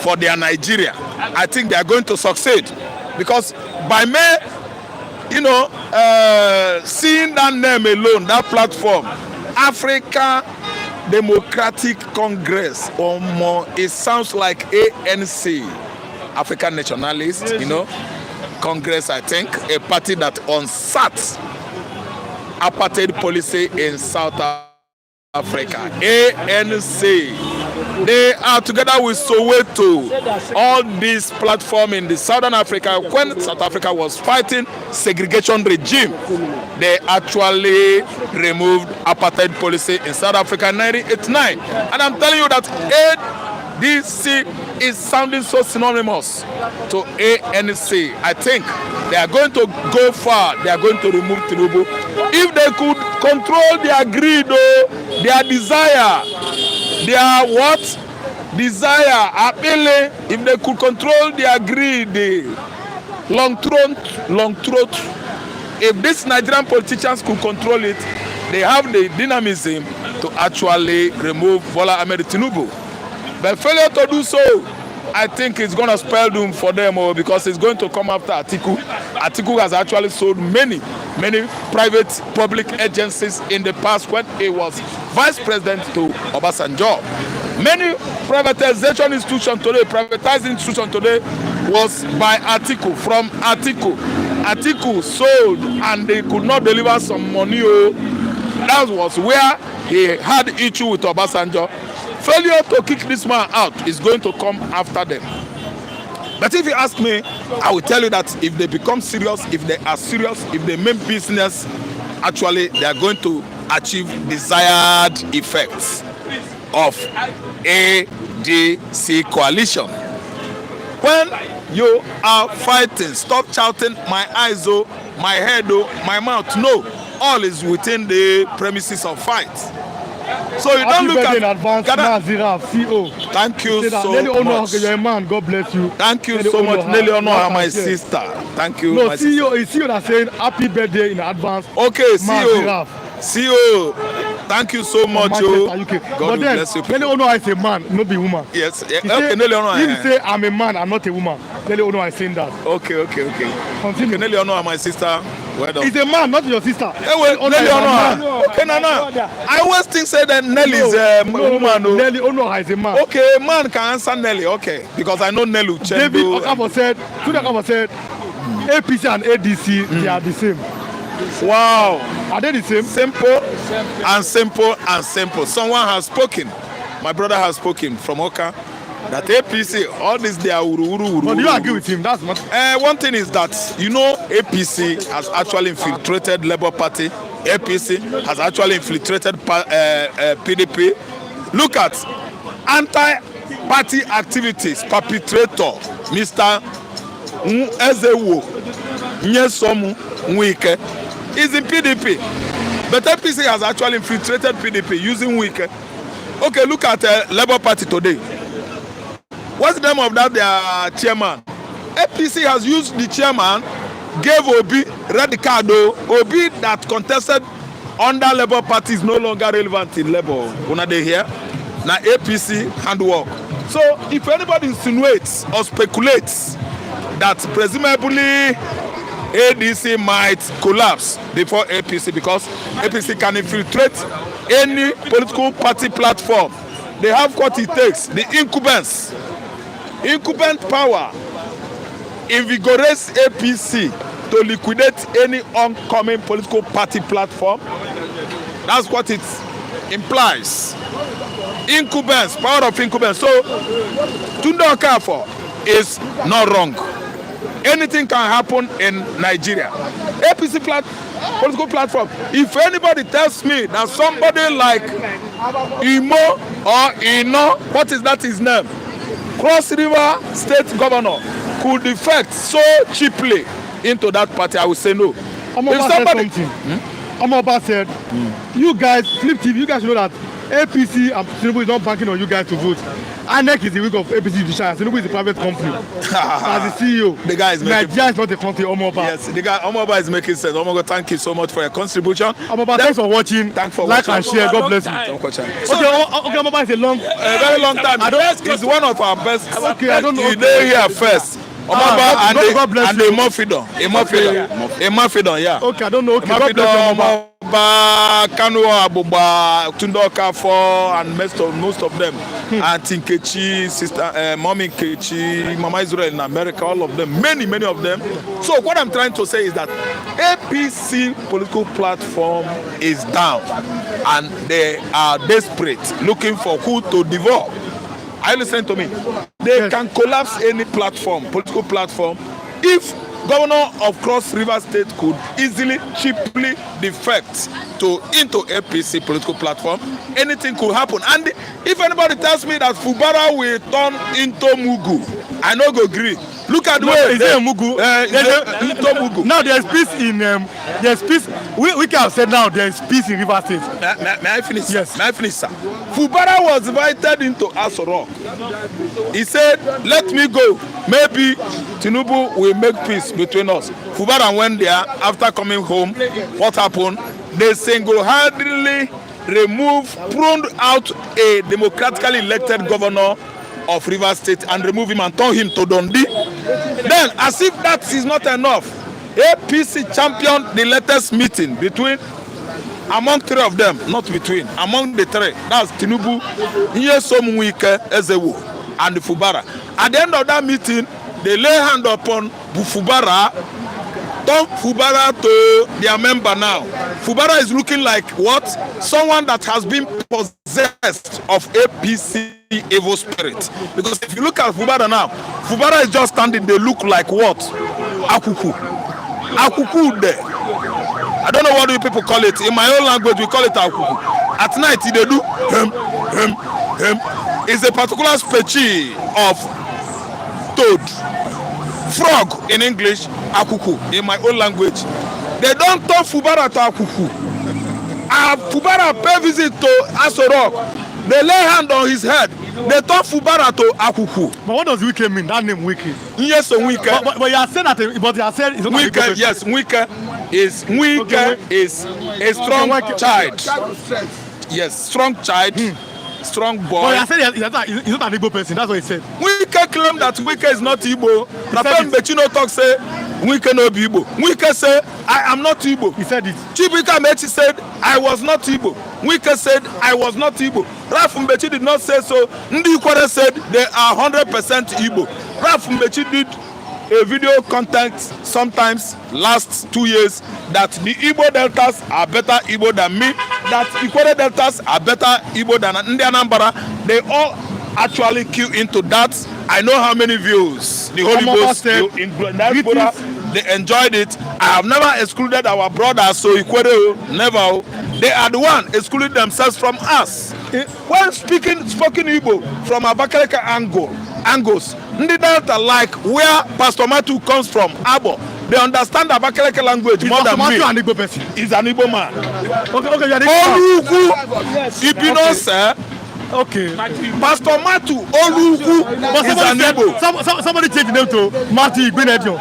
H: for their Nigeria, I think they are going to succeed. Because by May, seeing that name alone, that platform, Africa Democratic Congress, or more, it sounds like ANC, African Nationalists, Congress, I think, a party that unsat apartheid policy in South Africa. ANC. They are together with Soweto, all this platform in the Southern Africa. When South Africa was fighting segregation regime, they actually removed apartheid policy in South Africa in 1989. And I'm telling you that ADC is sounding so synonymous to ANC. I think they are going to go far. They are going to remove Tinubu. If they could control their greed, their desire, their what? Desire, appealing, if they could control their greed, long throat. If these Nigerian politicians could control it, they have the dynamism to actually remove Bola Ahmed Tinubu. But failure to do so, I think it's going to spell doom for them because it's going to come after Atiku. Atiku has actually sold many private public agencies in the past when he was vice president to Obasanjo. Many privatized institutions today was by Atiku, from Atiku. Atiku sold and they could not deliver some money. That was where he had issue with Obasanjo. Failure to kick this man out is going to come after them. But if you ask me, I will tell you that if they become serious, if they are serious, if they mean business, actually they are going to achieve desired effects of ADC coalition. When you are fighting, stop shouting, my eyes, my head, my mouth. No, all is within the premises of fight. So you don't look at
A: advance, CEO.
H: Thank you so much.
A: You're a man. God bless you.
H: Thank you so much. Nelly Onoha, my sister. Thank you.
A: No, CEO is CEO that saying happy birthday in advance.
H: Okay, CEO. Thank you so much. God bless you.
A: Nelly Onoha is a man, not be woman.
H: Yes. Okay, Nelly Onoha.
A: If you say I'm a man, I'm not a woman. Nelly Onoha is saying that.
H: Okay.
A: Continue.
H: Nelly Onoha, my sister. Well done.
A: He's a man, not your sister.
H: Nelly Onoha. Okay, Nana. I always think that Nelly is a woman.
A: Nelly Onoha is a man.
H: Okay, man can answer Nelly. Okay, because I know Nelly.
A: David Okafo said, APC and ADC, they are the same.
H: Wow.
A: Are they the same?
H: Simple. Someone has spoken. My brother has spoken from Oka. That APC, all this they are uru.
A: But do you agree with him? That's what.
H: One thing is that APC has actually infiltrated Labour Party. APC has actually infiltrated PDP. Look at anti-party activities perpetrator Mr. Ezewo Nyesomu Nwike is in PDP, but APC has actually infiltrated PDP using Nwike. Okay, look at Labour Party today. What's the name of that their chairman? APC has used the chairman, gave Obi red card. Obi that contested under Labour Party is no longer relevant in Labour. Una dey hear? Na APC handwork. So if anybody insinuates or speculates that presumably ADC might collapse before APC because APC can infiltrate any political party platform, they have what it takes. The incumbent power invigorates APC to liquidate any oncoming political party platform. That's what it implies. Incumbents, power of incumbents. So Tunde Okafor is not wrong. Anything can happen in Nigeria. APC political platform. If anybody tells me that somebody like Imo or Ino, what is that his name? Cross River State Governor could defect so cheaply into that party, I will say no.
A: If somebody Amoba said, you guys, Flip TV, you guys know that APC and Tinubu is not banking on you guys to vote. ANEC is the week of APC judiciary. Tinubu is a private company. As the CEO,
H: the guy is
A: Nigeria is not a country. Omoba.
H: Yes, the guy Omoba is making sense. Omoba, thank you so much for your contribution.
A: Omoba, thanks for watching.
H: Thanks for
A: like
H: watching.
A: And share. God bless you.
H: Okay,
A: Omoba is a
H: very long time. It's one of our best.
A: Okay, I don't know.
H: You know here first. Omoba and the Mafidon, yeah.
A: Okay, I don't know. Okay, God bless you, Omoba.
H: Kanu Abuba, Tunde Okafor, and most of them. Auntie Nkechi, sister, mommy Nkechi, Mama Israel in America, all of them, many of them. So what I'm trying to say is that APC political platform is down, and they are desperate, looking for who to devour. Are you listening to me? They can collapse any platform, political platform, if Governor of Cross River State could easily, cheaply defect into APC political platform. Anything could happen. And if anybody tells me that Fubara will turn into Mugu, I no go agree. Look at the way
A: is it a Mugu?
H: Into Mugu.
A: Now there's peace in there's peace. We can have said now there's peace in River State.
H: May I finish?
A: Yes.
H: May I finish, sir? Fubara was invited into Aso Rock. He said, "Let me go. Maybe Tinubu will make peace between us." Fubara went there. After coming home, what happened? They single-handedly pruned out a democratically elected governor of River State and remove him and turn him to Dundee. Then, as if that is not enough, APC championed the latest meeting among three of them, not between, among the three. That's Tinubu, Nyesom Wike, Ezewo, and Fubara. At the end of that meeting, they lay hand upon Fubara, turn Fubara to their member now. Fubara is looking like what? Someone that has been possessed of APC evil spirit. Because if you look at Fubara now, Fubara is just standing, they look like what? Akuku. Akuku there. I don't know what you people call it. In my own language, we call it akuku. At night, they do It's a particular species of toad. Frog in English, akuku. In my own language, they don't turn Fubara to akuku. Fubara pay visit to Aso Rock. They lay hand on his head. They turn Fubara to akuku.
A: But what does Wike mean? That name Wike.
H: Yes, so Wike.
A: But you are saying that. But you are saying it's not
H: Wike. Yes, Wike is a strong child. Yes, strong child. Strong boy.
A: But you said he's not an Igbo person. That's what he said.
H: Wike claim that Wike is not Igbo. Rafael Mbechino talk say Wike no be Igbo. Wike say I am not Igbo.
A: He said it.
H: Chibika Mechi said I was not Igbo. Wike said I was not Igbo. Raf Mbechi did not say so. Ndi Ikwere said they are 100% Igbo. Raf Mbechi did a video content sometimes last 2 years that the Igbo Deltas are better Igbo than me, that Ikwere Deltas are better Igbo than Ndi Anambra. They all actually queue into that. I know how many views the Holy Ghost in diaspora, they enjoyed it. I have never excluded our brothers, so Ikwere, never. They are the one excluding themselves from us. When spoken Igbo from Abakalika angles, Ndi Delta, like where Pastor Matu comes from, Abo, they understand the Abakalika language more than me.
A: An Igbo person.
H: He's an Igbo man.
A: Okay, you are the
H: Oluku, Ibino, sir,
A: Okay.
H: Pastor Matu Olugu is an Igbo.
A: Somebody change the name to Mati Igbenedion.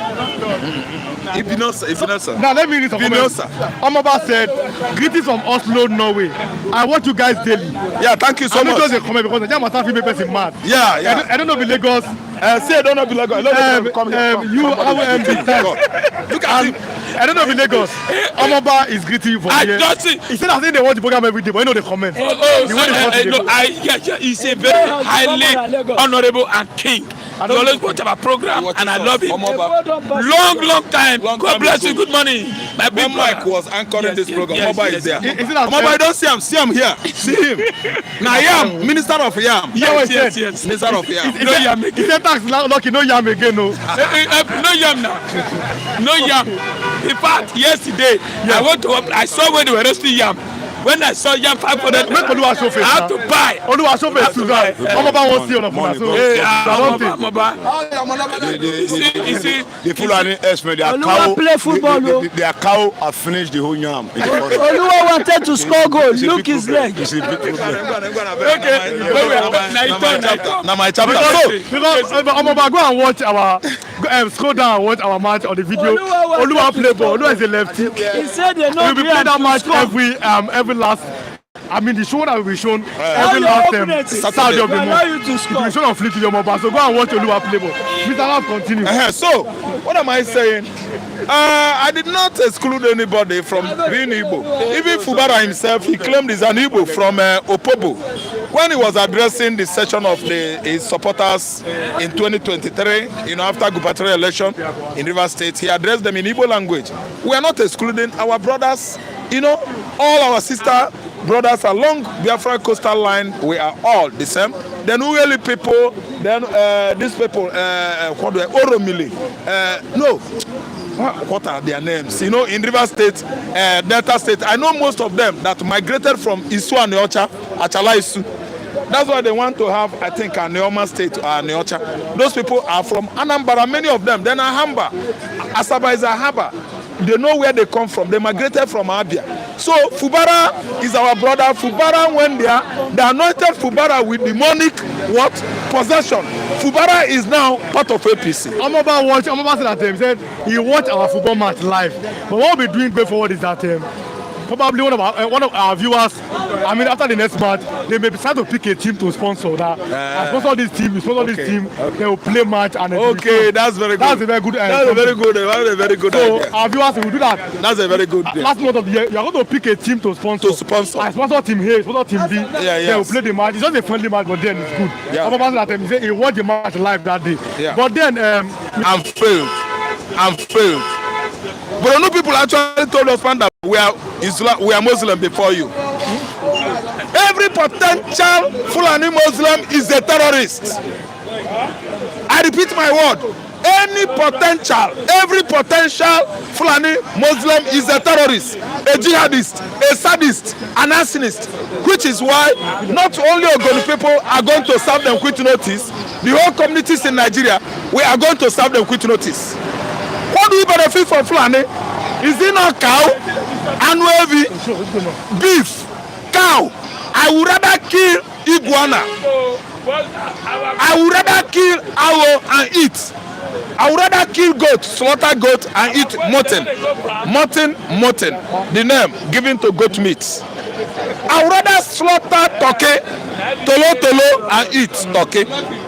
H: Ifinosa.
A: Now let me read some comments. Amaba said, greetings from Oslo, Norway. I watch you guys daily.
H: Yeah, thank you so much.
A: I don't just comment because the Jam Asafi make person mad.
H: Yeah.
A: I don't know if Lagos.
H: Say I don't know if Lagos.
A: You look at him. I don't know if Lagos. Amaba is greeting for here. He said I think they watch the program every day, but you know they comment.
I: He's a very highly honorable and king. He always watch our program and I love him. Long time. God bless you. Good morning. My big
H: Mike was anchoring this program. Moba is there.
A: Moba,
H: I don't see him. See him here. See him. Now Yam, Minister of Yam.
I: Yes.
H: Minister of Yam.
A: No Yam. He said tax lucky. No Yam again. No.
I: No Yam now. No Yam. In fact, yesterday I went to. I saw when they were roasting Yam. When I saw Yam 500, I had to buy.
A: Amaba won't see on the phone.
J: The Fulani estimate their cow have finished the whole yam.
D: Oluwa wanted to score goals. Look his leg.
J: Now my chapter.
A: Because Amaba go and watch our scroll down and watch our match on the video. Oluwa play ball. Oluwa is a lefty.
D: He said they know
A: we play that match every last. I mean, the show that will be shown every last Saturday of the month. It will be shown on Flip to your mobile. So go and watch Oluwa play ball. Mr. Love, continue.
H: So, what am I saying? I did not exclude anybody from being Igbo. Even Fubara himself, he claimed he's an Igbo from Opobo. When he was addressing the session of his supporters in 2023, after gubernatorial election in Rivers State, he addressed them in Igbo language. We are not excluding our brothers, all our sister brothers along Biafra coastal line. We are all the same. Then Ueli people, then these people, Oromili. What are their names? In Rivers State, Delta State, I know most of them that migrated from Isu and Neocha, Achala Isu. That's why they want to have, I think, a Neoma State or Neocha. Those people are from Anambra, many of them. Then Ahamba, Asaba is Ahaba. They know where they come from. They migrated from Abia. So Fubara is our brother. Fubara went there. They anointed Fubara with demonic possession. Fubara is now part of APC.
A: Amaba said that he said he watched our football match live. But what we'll be doing going forward is that probably one of our viewers, after the next match, they may decide to pick a team to sponsor that. Sponsor this team, they will play match and
H: that's very good.
A: That's a very good.
H: That's a very good.
A: So
H: idea.
A: our viewers will do that.
H: That's a very good.
A: Last month of the year, you are going to pick a team to sponsor. I sponsor team A, sponsor team B. They will play the match. It's just a friendly match, but then it's good. He said he watched the match live that day. But then
H: I'm failed. But no people actually told us that we are Muslim before you. Every potential Fulani Muslim is a terrorist. I repeat my word. Every potential Fulani Muslim is a terrorist, a jihadist, a sadist, an arsonist, which is why not only Ogoni people are going to serve them quit notice, the whole communities in Nigeria, we are going to serve them quit notice. What do we benefit from Fulani? Is it not cow, annually, beef, cow? I would rather kill iguana. I would rather kill owl and eat. I would rather kill goat, slaughter goat and eat mutton. Mutton, the name given to goat meat. I would rather slaughter turkey, tolo and eat turkey.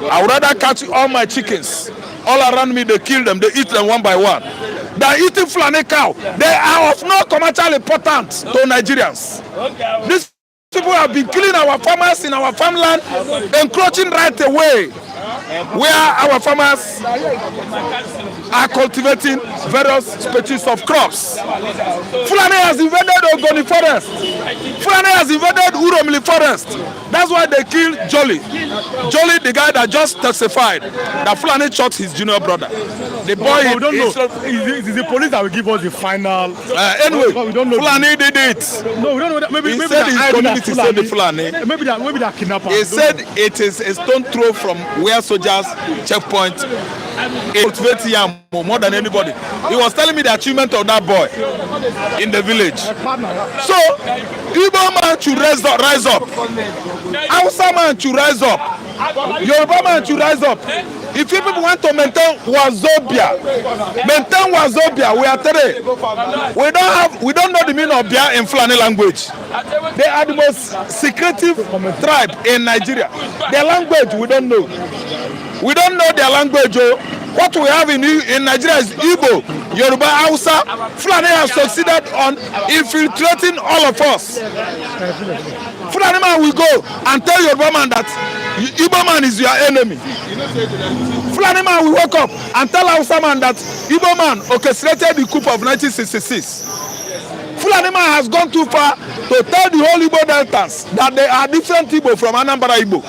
H: I would rather catch all my chickens. All around me, they kill them, they eat them one by one. They are eating Fulani cow. They are of no commercial importance to Nigerians. These people have been killing our farmers in our farmland, encroaching right away where our farmers are cultivating various species of crops. Fulani has invaded Ogoni forest. Fulani has invaded Uromili forest. That's why they killed Jolly. Jolly, the guy that just testified that Fulani shot his junior brother. The boy
A: we don't know. It's the police that will give us the final.
H: Anyway,
A: we don't know.
H: Fulani did it.
A: No, we don't know that. Maybe
H: He said his community said the Fulani.
A: Maybe that kidnappers.
H: He said it is a stone throw from where soldiers checkpoint. It motivates him more than anybody. He was telling me the achievement of that boy in the village. So, Igbo man should rise up. Hausa man should rise up. Yoruba man should rise up. If you people want to maintain Wazobia, we are three. We don't know the meaning of Bia in Fulani language. They are the most secretive tribe in Nigeria. Their language we don't know. We don't know their language. What we have in Nigeria is Igbo, Yoruba, Hausa. Fulani has succeeded on infiltrating all of us. Fulani man will go and tell Yoruba man that Igbo man is your enemy. Fulani man will wake up and tell Hausa man that Igbo man orchestrated the coup of 1966. Fulani man has gone too far to tell the whole Igbo Deltas that they are different Igbo from Anambra Igbo.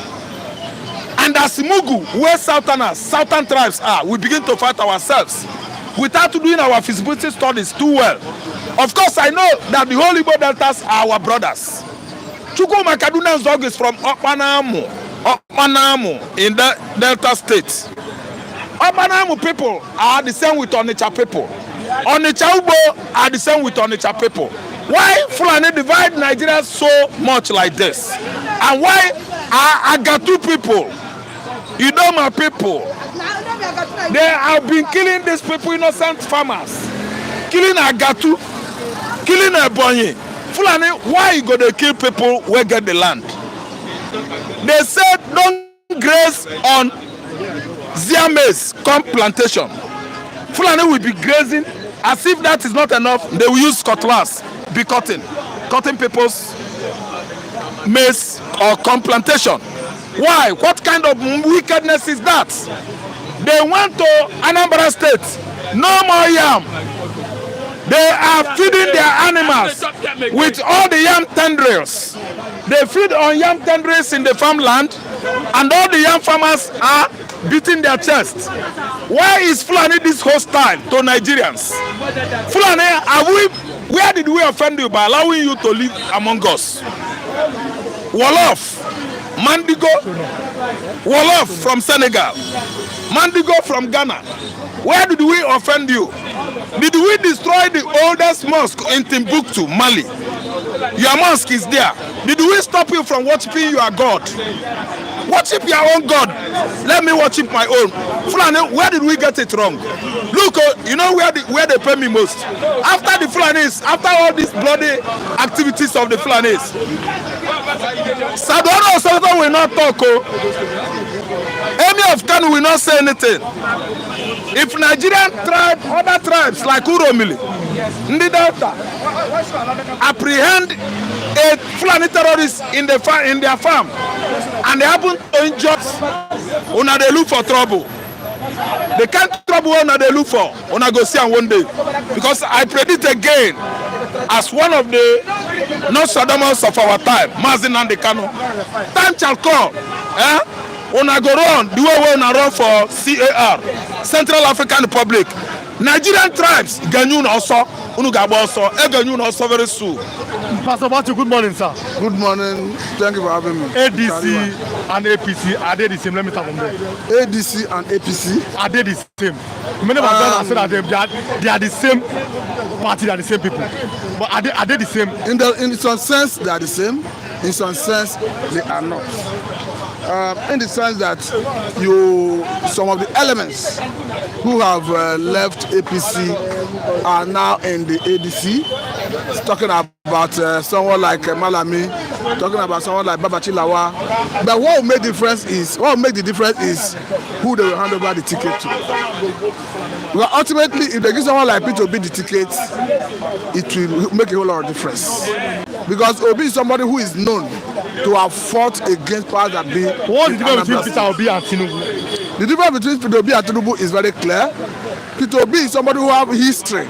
H: And as Mugu, where southern tribes are, we begin to fight ourselves without doing our feasibility studies too well. Of course, I know that the whole Igbo Deltas are our brothers. Chukwu Kaduna Zog is from Okpanamu in the Delta State. Okpanamu people are the same with Onitsha people. Onitsha Ugbo are the same with Onitsha people. Why Fulani divide Nigeria so much like this? And why are Agatu people, Idoma people, they have been killing these people, innocent farmers, killing Agatu, killing Ebonyi. Fulani, why you go to kill people who get the land? They said don't graze on Ziames come plantation. Fulani will be grazing. As if that is not enough, they will use cutlass, be cutting people's maize or corn plantation. Why? What kind of wickedness is that? They went to Anambra State, no more yam. They are feeding their animals with all the yam tendrils. They feed on yam tendrils in the farmland, and all the yam farmers are beating their chests. Why is Fulani this hostile to Nigerians? Fulani, where did we offend you by allowing you to live among us? Wolof, Mandigo, Wolof from Senegal, Mandigo from Ghana. Where did we offend you? Did we destroy the oldest mosque in Timbuktu, Mali? Your mosque is there. Did we stop you from worshiping your God? Worship your own God. Let me worship my own. Fulani, where did we get it wrong? Look, you know where they pay me most? After the Fulanis, after all these bloody activities of the Fulanis. Sadona Soto will not talk. Any of Kanu will not say anything. If Nigerian tribe, other tribes like Uromili, Ndi Delta, apprehend a Fulani terrorist in their farm, and they happen to injure, una they look for trouble. They can't trouble una they look for. Una go see one day. Because I predict again, as one of the Nostradamus of our time, Mazin and the Kano, time shall come. Una go run the way we una run for CAR, Central African Republic. Nigerian tribes, Ganyun also, Unugabo also, Ganyun also very soon.
A: Pastor Batu, good morning, sir.
C: Good morning. Thank you for having me.
A: ADC and APC, are they the same? Let me start from there.
C: ADC and APC,
A: are they the same? Many of us say that they are the same party, they are the same people. But are they the same?
C: In some sense, they are the same. In some sense, they are not. In the sense that some of the elements who have left APC are now in the ADC. It's talking about someone like Malami, talking about someone like Babachi Lawa. But what will make the difference is who they will hand over the ticket to. Well, ultimately, if they give someone like Peter Obi the ticket, it will make a whole lot of difference. Because Obi is somebody who is known to have fought against powers that be.
A: What is the difference between Peter Obi and Tinubu?
C: The difference between Peter Obi and Tinubu is very clear. Peter Obi is somebody who has a history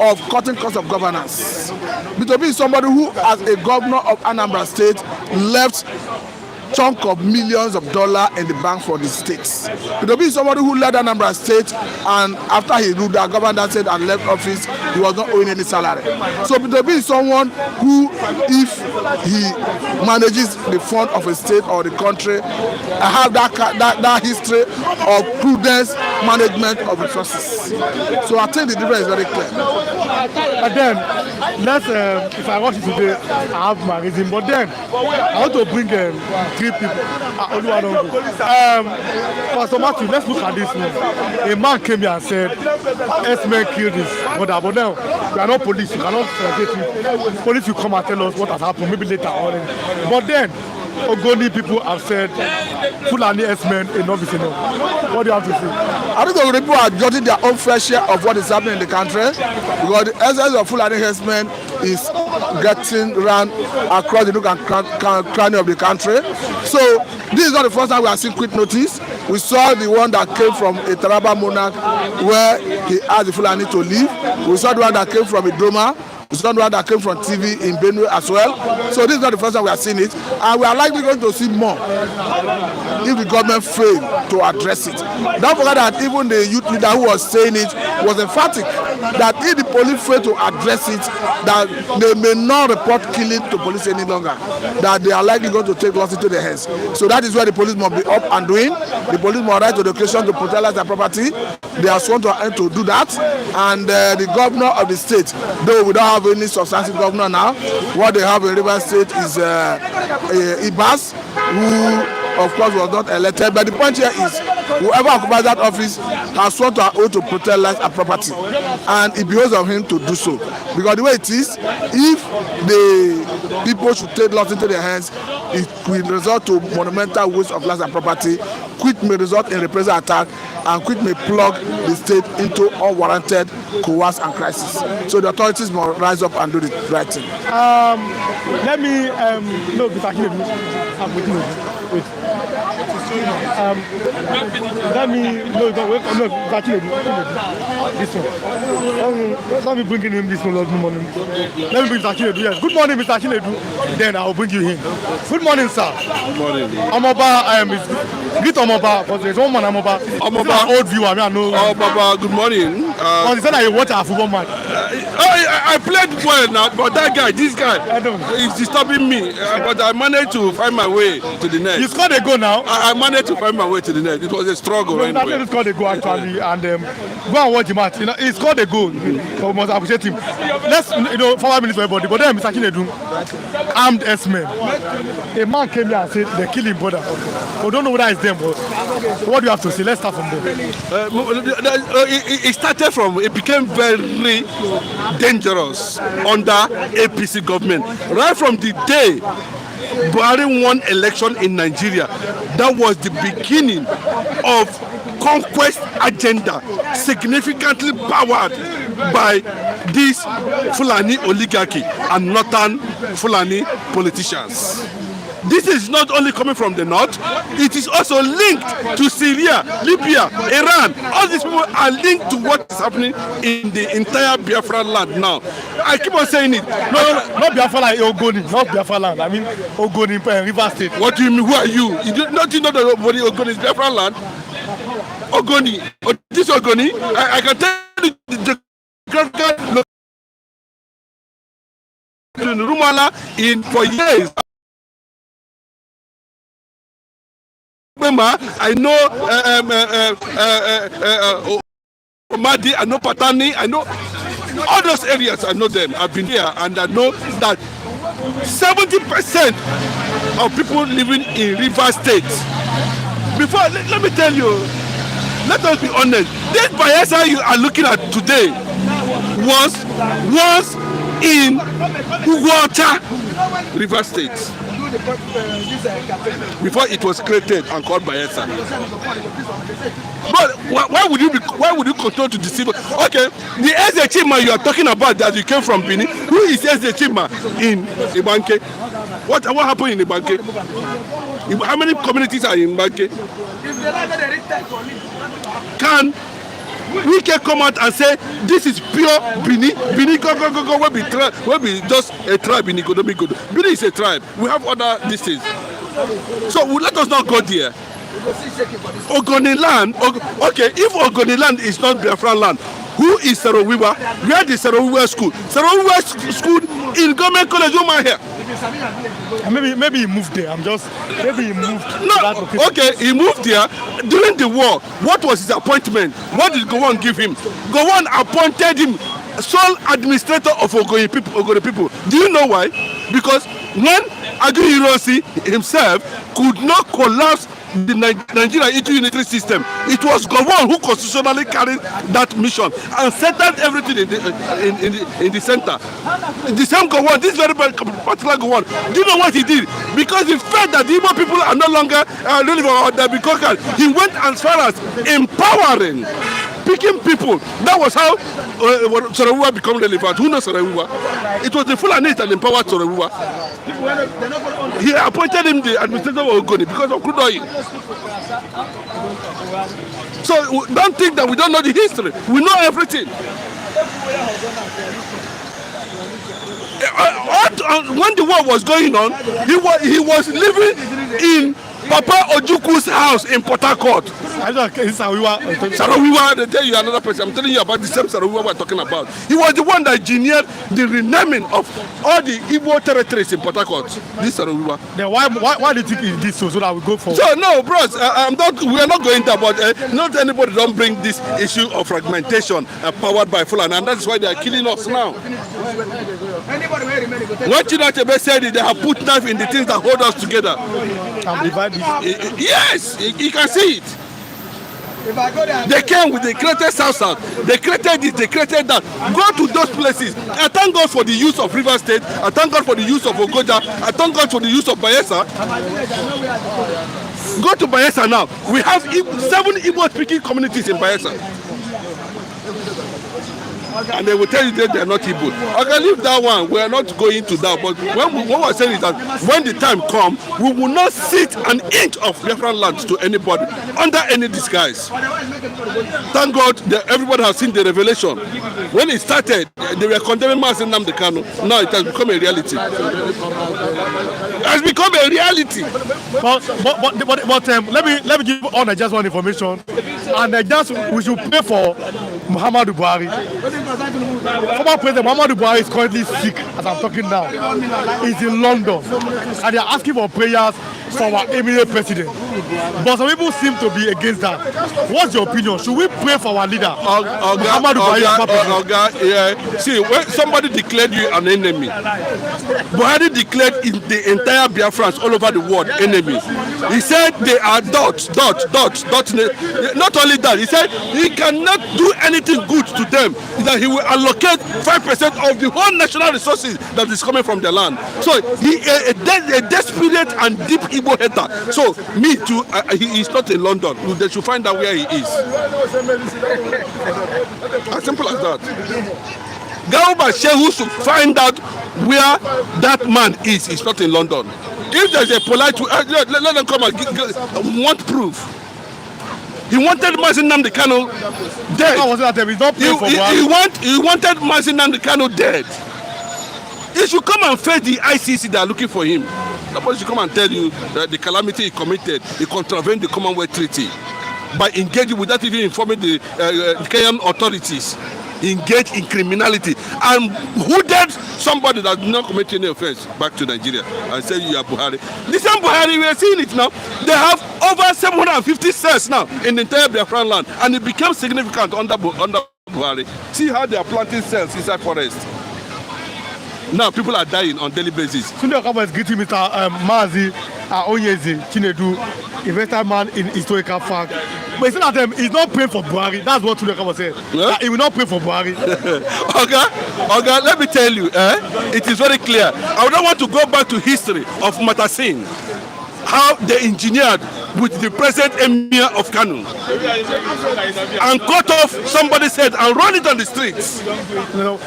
C: of cutting costs of governance. Peter Obi is somebody who, as a governor of Anambra State, left
K: chunk of millions of dollars in the bank for the states. Peter Obi is somebody who led Anambra State, and after he ruled that governor that said and left office, he was not owing any salary. So Peter Obi is someone who, if he manages the fund of a state or the country, have that history of prudence management of resources. So I think the difference is very clear.
A: And then, if I watch it today, I have my reason. But then, I want to bring 3 people. Pastor Matthew, let's look at this one. A man came here and said, S-men killed his brother. But now, we are not police. You cannot get it. Police will come and tell us what has happened, maybe later on. But then, Ogoni people have said, Fulani S-men, enough is enough. What do you have to say?
K: I think Ogoni people are getting their own fair share of what is happening in the country, because the essence of Fulani S-men is getting run across the nook and cranny of the country. So this is not the first time we have seen quick notice. We saw the one that came from a Taraba monarch where he asked the Fulani to leave. We saw the one that came from Idoma. We saw the one that came from TV in Benue as well. So this is not the first time we have seen it. And we are likely going to see more if the government fail to address it. Don't forget that even the youth leader who was saying it was emphatic that if the police fail to address it, that they may not report killing to police any longer, that they are likely going to take loss into their hands. So that is where the police must be up and doing. The police must rise to the occasion to protect their property. They are sworn to do that. And the governor of the state, though we don't have any substantive governor now, what they have in Rivers State is Ibas, who of course was not elected. But the point here is whoever occupies that office has sworn to oath to protect life and property, and it behoves of him to do so. Because the way it is, if the people should take laws into their hands, it will result to monumental waste of life and property. Quit may result in reprisal attack, and quit may plug the state into unwarranted coerce and crisis. So the authorities must rise up and do the right thing.
A: Let me no, I'm with you. Wait. Let me no, this one. Let me bring in this one. Let me bring Mr. Chinedu. Yes. Good morning, Mr. Chinedu. Then I will bring you in. Good morning, sir.
L: Good morning.
A: Amoba, greet Amoba, because there's one man Amoba. Amoba, old viewer. I mean, I know.
L: Amoba, good morning.
A: Because he said that you watch a football match.
L: I played well now, but this guy, is disturbing me. But I managed to find my way to the net.
A: You scored a goal now.
L: I managed to find my way to the net. It was a struggle.
A: Anyway. He scored a goal actually, and go and watch the match. You know, he scored a goal. So we must appreciate him. Let's 5 minutes for everybody. But then Mr. Chinedu, armed S-men. A man came here and said they killed him brother. We don't know whether it's them, but what do you have to say? Let's start from there.
L: It started from, it became very dangerous under APC government. Right from the day Buhari won election in Nigeria, that was the beginning of conquest agenda, significantly powered by this Fulani oligarchy and northern Fulani politicians. This is not only coming from the north, it is also linked to Syria, Libya, Iran. All these people are linked to what is happening in the entire Biafra land now. I keep on saying it.
A: No, not Biafra land, Ogoni, not Biafra land. I mean Ogoni, River State.
L: What do you mean? Who are you? You know that Ogoni is Biafra land? Ogoni, this Ogoni, I can tell you the geographical in Rumala for years. I know Madi, I know Patani, I know all those areas. I know them. I've been here, and I know that 70% of people living in River State. Before, let me tell you, let us be honest. This Bayelsa you are looking at today was in Ugwuta, River State, before it was created and called Bayelsa. But why would you continue to deceive? Okay, the Eze Chima you are talking about that you came from Benin. Who is Eze Chima in Ibanke? What happened in Ibanke? How many communities are in Ibanke? Can we can come out and say this is pure Bini? Bini go will be just a tribe in Ikodomi. Bini is a tribe. We have other districts. So let us not go there. Ogoni land, okay, if Ogoni land is not Biafra land, who is Sarowiwa? Where is Sarowiwa school? Sarowiwa school in government college, here.
A: Maybe he moved there. Maybe he moved.
L: No, okay, he moved there during the war. What was his appointment? What did Gowon give him? Gowon appointed him sole administrator of Ogoni people. Do you know why? Because when Agihirosi himself could not collapse the Nigeria into unitary system, it was Gowon who constitutionally carried that mission and settled everything in the center. The same Gowon, this very particular Gowon, do you know what he did? Because he felt that the Igbo people are no longer relevant or they be conquered, he went as far as empowering, picking people. That was how Sarowiwa became relevant. Who knows Sarowiwa? It was the Fulani that empowered Sarowiwa. He appointed him the administrator of Ogoni because of crude oil. So don't think that we don't know the history. We know everything. When the war was going on, he was living in Papa Ojuku's house in Port Harcourt. Sarowiwa, they tell you another person. I'm telling you about the same Sarowiwa we're talking about. He was the one that engineered the renaming of all the Igbo territories in Port Harcourt. This Sarowiwa.
A: Then why do you think it's this so that we go forward?
L: So no, bros, we are not going there, but not anybody don't bring this issue of fragmentation powered by Fulani, and that's why they are killing us now. What Chinachebe said is they have put knife in the things that hold us together. Yes, you can see it. They came with the created South, they created this, they created that. Go to those places. I thank God for the use of River State. I thank God for the use of Ogoja. I thank God for the use of Bayelsa. Go to Bayelsa now. We have 7 Igbo-speaking communities in Bayelsa. And they will tell you that they are not Igbo. I can leave that one. We are not going to that. But what we're saying is that when the time comes, we will not sit an inch of Biafran land to anybody under any disguise. Thank God that everybody has seen the revelation. When it started, they were condemning Mazen Nnamdi Kanu. Now it has become a reality. It has become a reality.
A: But let me give all just one information, and we should pray for Muhammadu Buhari. Former President Muhammadu Buhari is currently sick as I'm talking now. He's in London, and they are asking for prayers for our immediate president. But some people seem to be against that. What's your opinion? Should we pray for our leader, Muhammadu Buhari?
L: See, when somebody declared you an enemy, Buhari declared the entire Biafrans all over the world enemy. He said they are dots. Not only that, he said he cannot do anything good to them, that he will allocate 5% of the whole national resources that is coming from the land. So he a desperate and deep Igbo hater. So me too, he is not in London. They should find out where he is. As simple as that. Gauba Shehu should find out where that man is. He's not in London. If there's a polite, let them come and want proof. He wanted Mazen Nnamdi Kanu dead. He wanted Mazen Nnamdi Kanu dead. He should come and face the ICC that are looking for him. Nobody should come and tell you that the calamity he committed, he contravened the Commonwealth Treaty by engaging without even informing the Kenyan authorities. Engaged in criminality and who did somebody that did not commit any offense back to Nigeria and said you are Buhari. The same Buhari, we are seeing it now. They have over 750 cells now in the entire Biafran land, and it became significant under Buhari. See how they are planting cells inside forest. Now people are dying on daily basis.
A: Sunday Okaba is greeting Mr. Mazi Onyezi Chinedu, investor man in historical fact. But it's not them. He's not praying for Buhari. That's what Sunday Okaba said. Yeah? He will not pray for Buhari.
L: Okay, let me tell you, it is very clear. I don't want to go back to history of Matasin, how they engineered with the present emir of Kanu and cut off somebody's head and run it on the streets.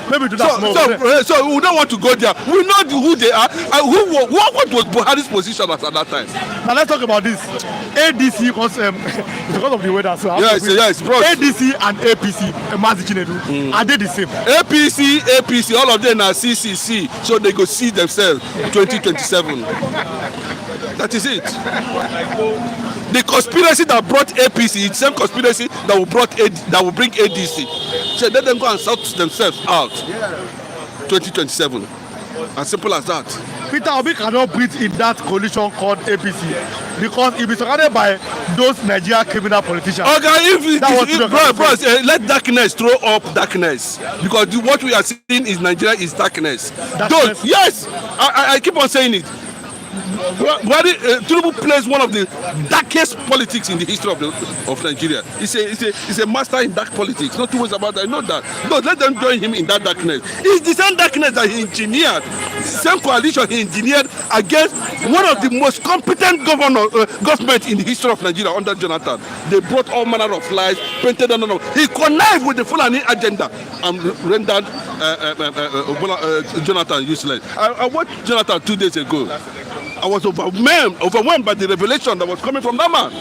A: Maybe do that
L: so we don't want to go there. We know who they are and what was Buhari's position at that time.
A: Now let's talk about this. ADC because of the weather. So
L: yes, bro.
A: ADC and APC, Mazi Chinedu, are they the same?
L: APC, all of them are CCC, so they go see themselves 2027. That is it. The conspiracy that brought APC, it's the same conspiracy that will bring ADC. So let them go and sort themselves out. 2027. As simple as that.
A: Peter Obi cannot breathe in that coalition called APC because he be surrounded by those Nigerian criminal politicians.
L: Okay, let darkness throw up darkness, because what we are seeing is Nigeria is darkness. Yes, I keep on saying it. Tinubu plays one of the darkest politics in the history of Nigeria. He's a master in dark politics. Not two ways about that. I know that. No, let them join him in that darkness. It's the same darkness that he engineered, the same coalition he engineered against one of the most competent government in the history of Nigeria under Jonathan. They brought all manner of lies, painted on. He connived with the Fulani agenda and rendered Jonathan useless. I watched Jonathan 2 days ago. I was overwhelmed by the revelation that was coming from that man.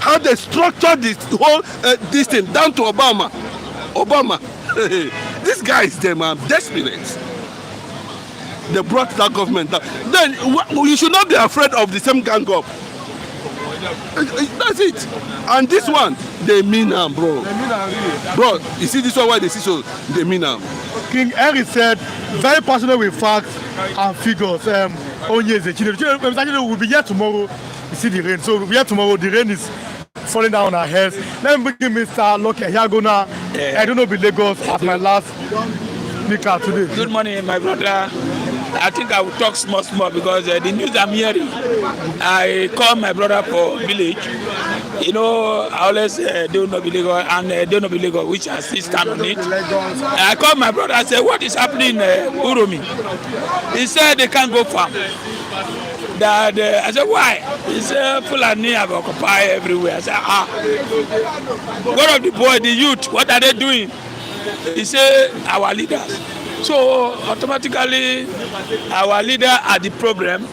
L: How they structured this whole this thing down to Obama. These guys, they are desperate. They brought that government down. Then you should not be afraid of the same gang up. That's it. And this one, they mean them, bro. Bro, you see this one, why they see so? They mean them.
A: King Henry said, very passionate with facts and figures. Onye Chile will be here tomorrow. You see the rain. So we'll be here tomorrow. The rain is falling down on our heads. Let me bring Mr. Loki Yagona. I don't know be Lagos as my last speaker today.
I: Good morning, my brother. I think I will talk small because the news I'm hearing, I call my brother for village. You know, I always do not be legal and do not be legal, which I still stand on it. I called my brother, I said, what is happening in Uromi? He said they can't go farm. I said, why? He said, Fulani have occupied everywhere. I said, one of the boys, the youth, what are they doing? He said, our leaders. So automatically, our leader are the problem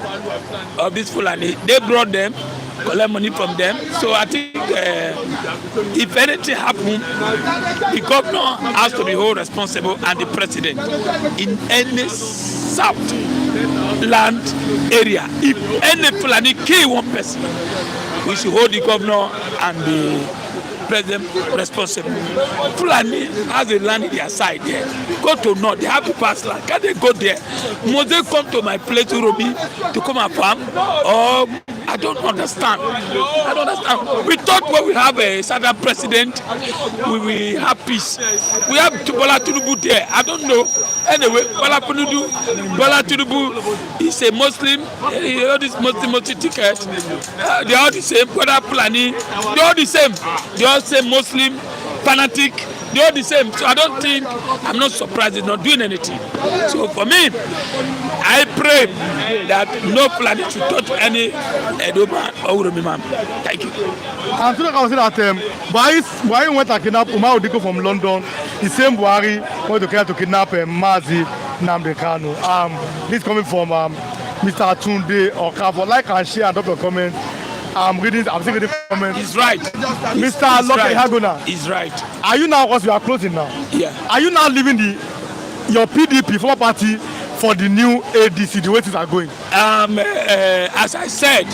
I: of this Fulani. They brought them, collect money from them. So I think if anything happens, the governor has to be held responsible and the president in any south land area. If any Fulani kill one person, we should hold the governor and the president responsible. Fulani has a land in their side there. Go to north, they have to pass land. Can they go there? Must they come to my place Uromi to come and farm? Or I don't understand. I don't understand. We thought when we have a southern president, we will have peace. We have Bola Tinubu there. I don't know. Anyway, Bola Tinubu is a Muslim. All these Muslim tickets, they are all the same. Bola Fulani, they are all the same. They all say Muslim, fanatic. They are the same. So I don't think, I'm not surprised they're not doing anything. So for me, I pray that no Fulani should touch any Edo man or Uromi man. Thank you.
A: And so I was saying that Buhari went to kidnap Umar Odiko from London. The same Buhari went to kidnap Mazi Nnamdi Kanu. This coming from Mr. Tunde Okafo. Like and share and drop your comments. I'm still reading comments.
I: He's right.
A: Mr. Loki Hagona.
I: He's right.
A: Are you now, because we are closing now?
I: Yeah.
A: Are you now leaving your PDP, former party, for the new ADC, the way things are going?
I: As I said,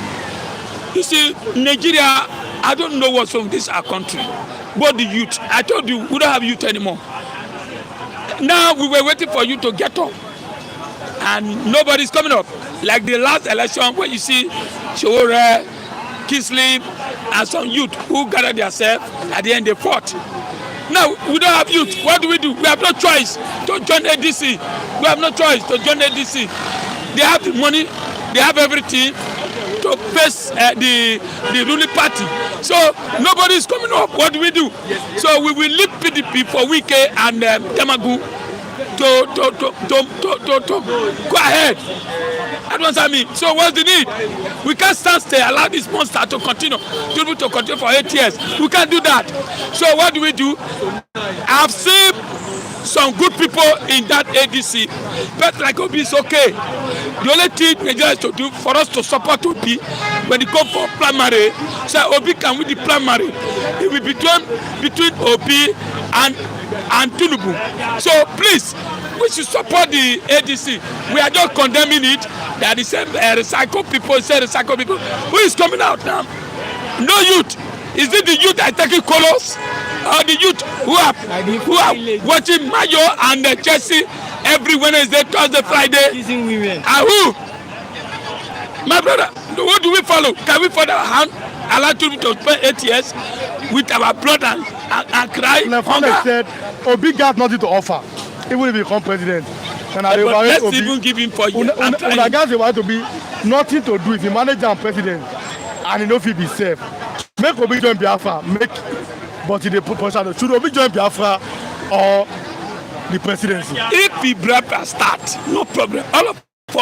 I: you see, Nigeria, I don't know what's wrong with this our country. But the youth, I told you, we don't have youth anymore. Now we were waiting for you to get up. And nobody's coming up. Like the last election where you see Showore, Kislim, and some youth who gathered themselves, at the end they fought. Now we don't have youth. What do? We have no choice to join ADC. We have no choice to join ADC. They have the money, they have everything to face the ruling party. So nobody is coming up. What do? So we will leave PDP for Wike and Temagu to go ahead. That's what I mean. So what's the need? We can't stand still, allow this monster to continue for 8 years. We can't do that. So what do? I've seen some good people in that ADC, but like Obi is okay. The only thing Nigeria is to do for us to support Obi when it comes for primary, so Obi can win the primary. It will be between Obi and Tinubu. So please, We should support the ADC. We are just condemning it. That the same recycle people, say recycle people. Who is coming out now? No youth. Is it the youth that are taking colors? Or the youth who are watching Mayo and Chelsea every Wednesday, Thursday, Friday? And who? My brother, what do we follow? Can we follow our hand? Allow Tinubu to spend 8 years with our blood and cry?
A: Fulani said, Obi got nothing to offer, even if he become president. And
I: let's even give him 4 years.
A: Una guys want to be nothing to do if he manage and president, and he know if he be safe. Make Obi join Biafra, but he dey put pressure. Should Obi join Biafra or the presidency?
I: If the Biafra start, no problem. All of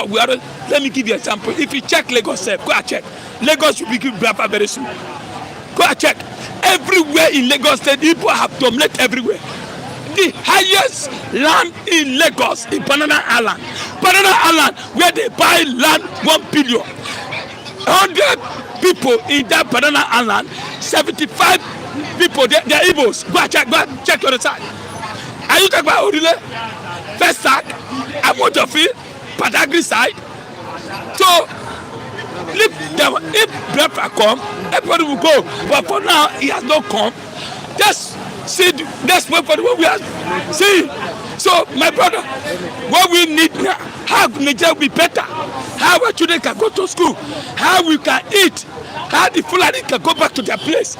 I: we are. Let me give you an example. If you check Lagos, go and check. Lagos will begin Biafra very soon. Go and check. Everywhere in Lagos State, people have dominated everywhere. The highest land in Lagos is Banana Island. Banana Island, where they buy land 1 billion. 100 people in that Banana Island, 75 people, they are Igbos. Go and check your side. Are you talking about Odile, Festac, Amotofi, Padagri side? So, if Biafra come, everybody will go. But for now, he has not come. Just see, let's wait for the one we are seeing. So, my brother, what we need now, how Nigeria will be better, how our children can go to school, how we can eat, how the Fulani can go back to their place.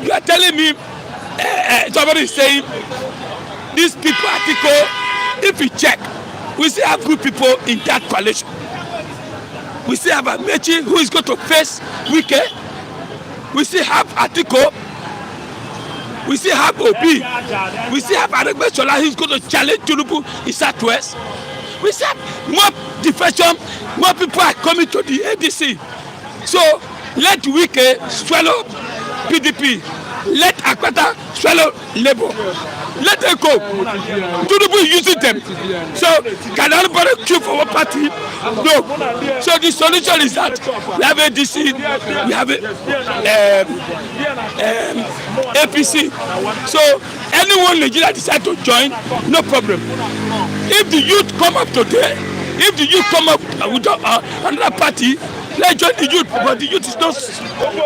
I: You are telling me, somebody is saying, these people article, if we check, we still have good people in that coalition. We still have Amechi who is going to face Wike. We still have Atiko. We still have Obi. We still have Aregbesola who is going to challenge Tinubu in Southwest. We still have more defection. More people are coming to the ADC. So let Wike swallow PDP. Let Akwata swallow Labour. Let them go. Tinubu using them. So can anybody queue for one party? No. So the solution is that we have ADC, we have APC. So anyone Nigeria decide to join, no problem. If the youth come up today, if the youth come up with another party, let's join the youth, but the youth is not,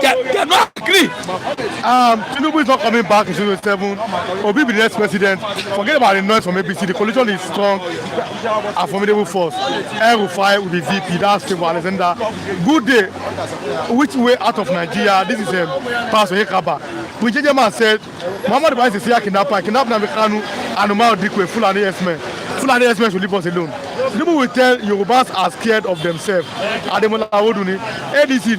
I: they are not agree.
A: Tinubu is not coming back in 2027. Obi be the next president. Forget about the noise from APC. The coalition is strong, a formidable force. El-Rufai will be VP. That's Steve Alexander. Good day. Which way out of Nigeria? This is Pastor Hekaba. Wijeje man said, Muhammad Buhari is a kidnapper. Kidnapper Namikanu and Umar Dikwe, Fulani S-men. Fulani S-men should leave us alone. People will tell Yorubas are scared of themselves. Ademola Oduni, ADC.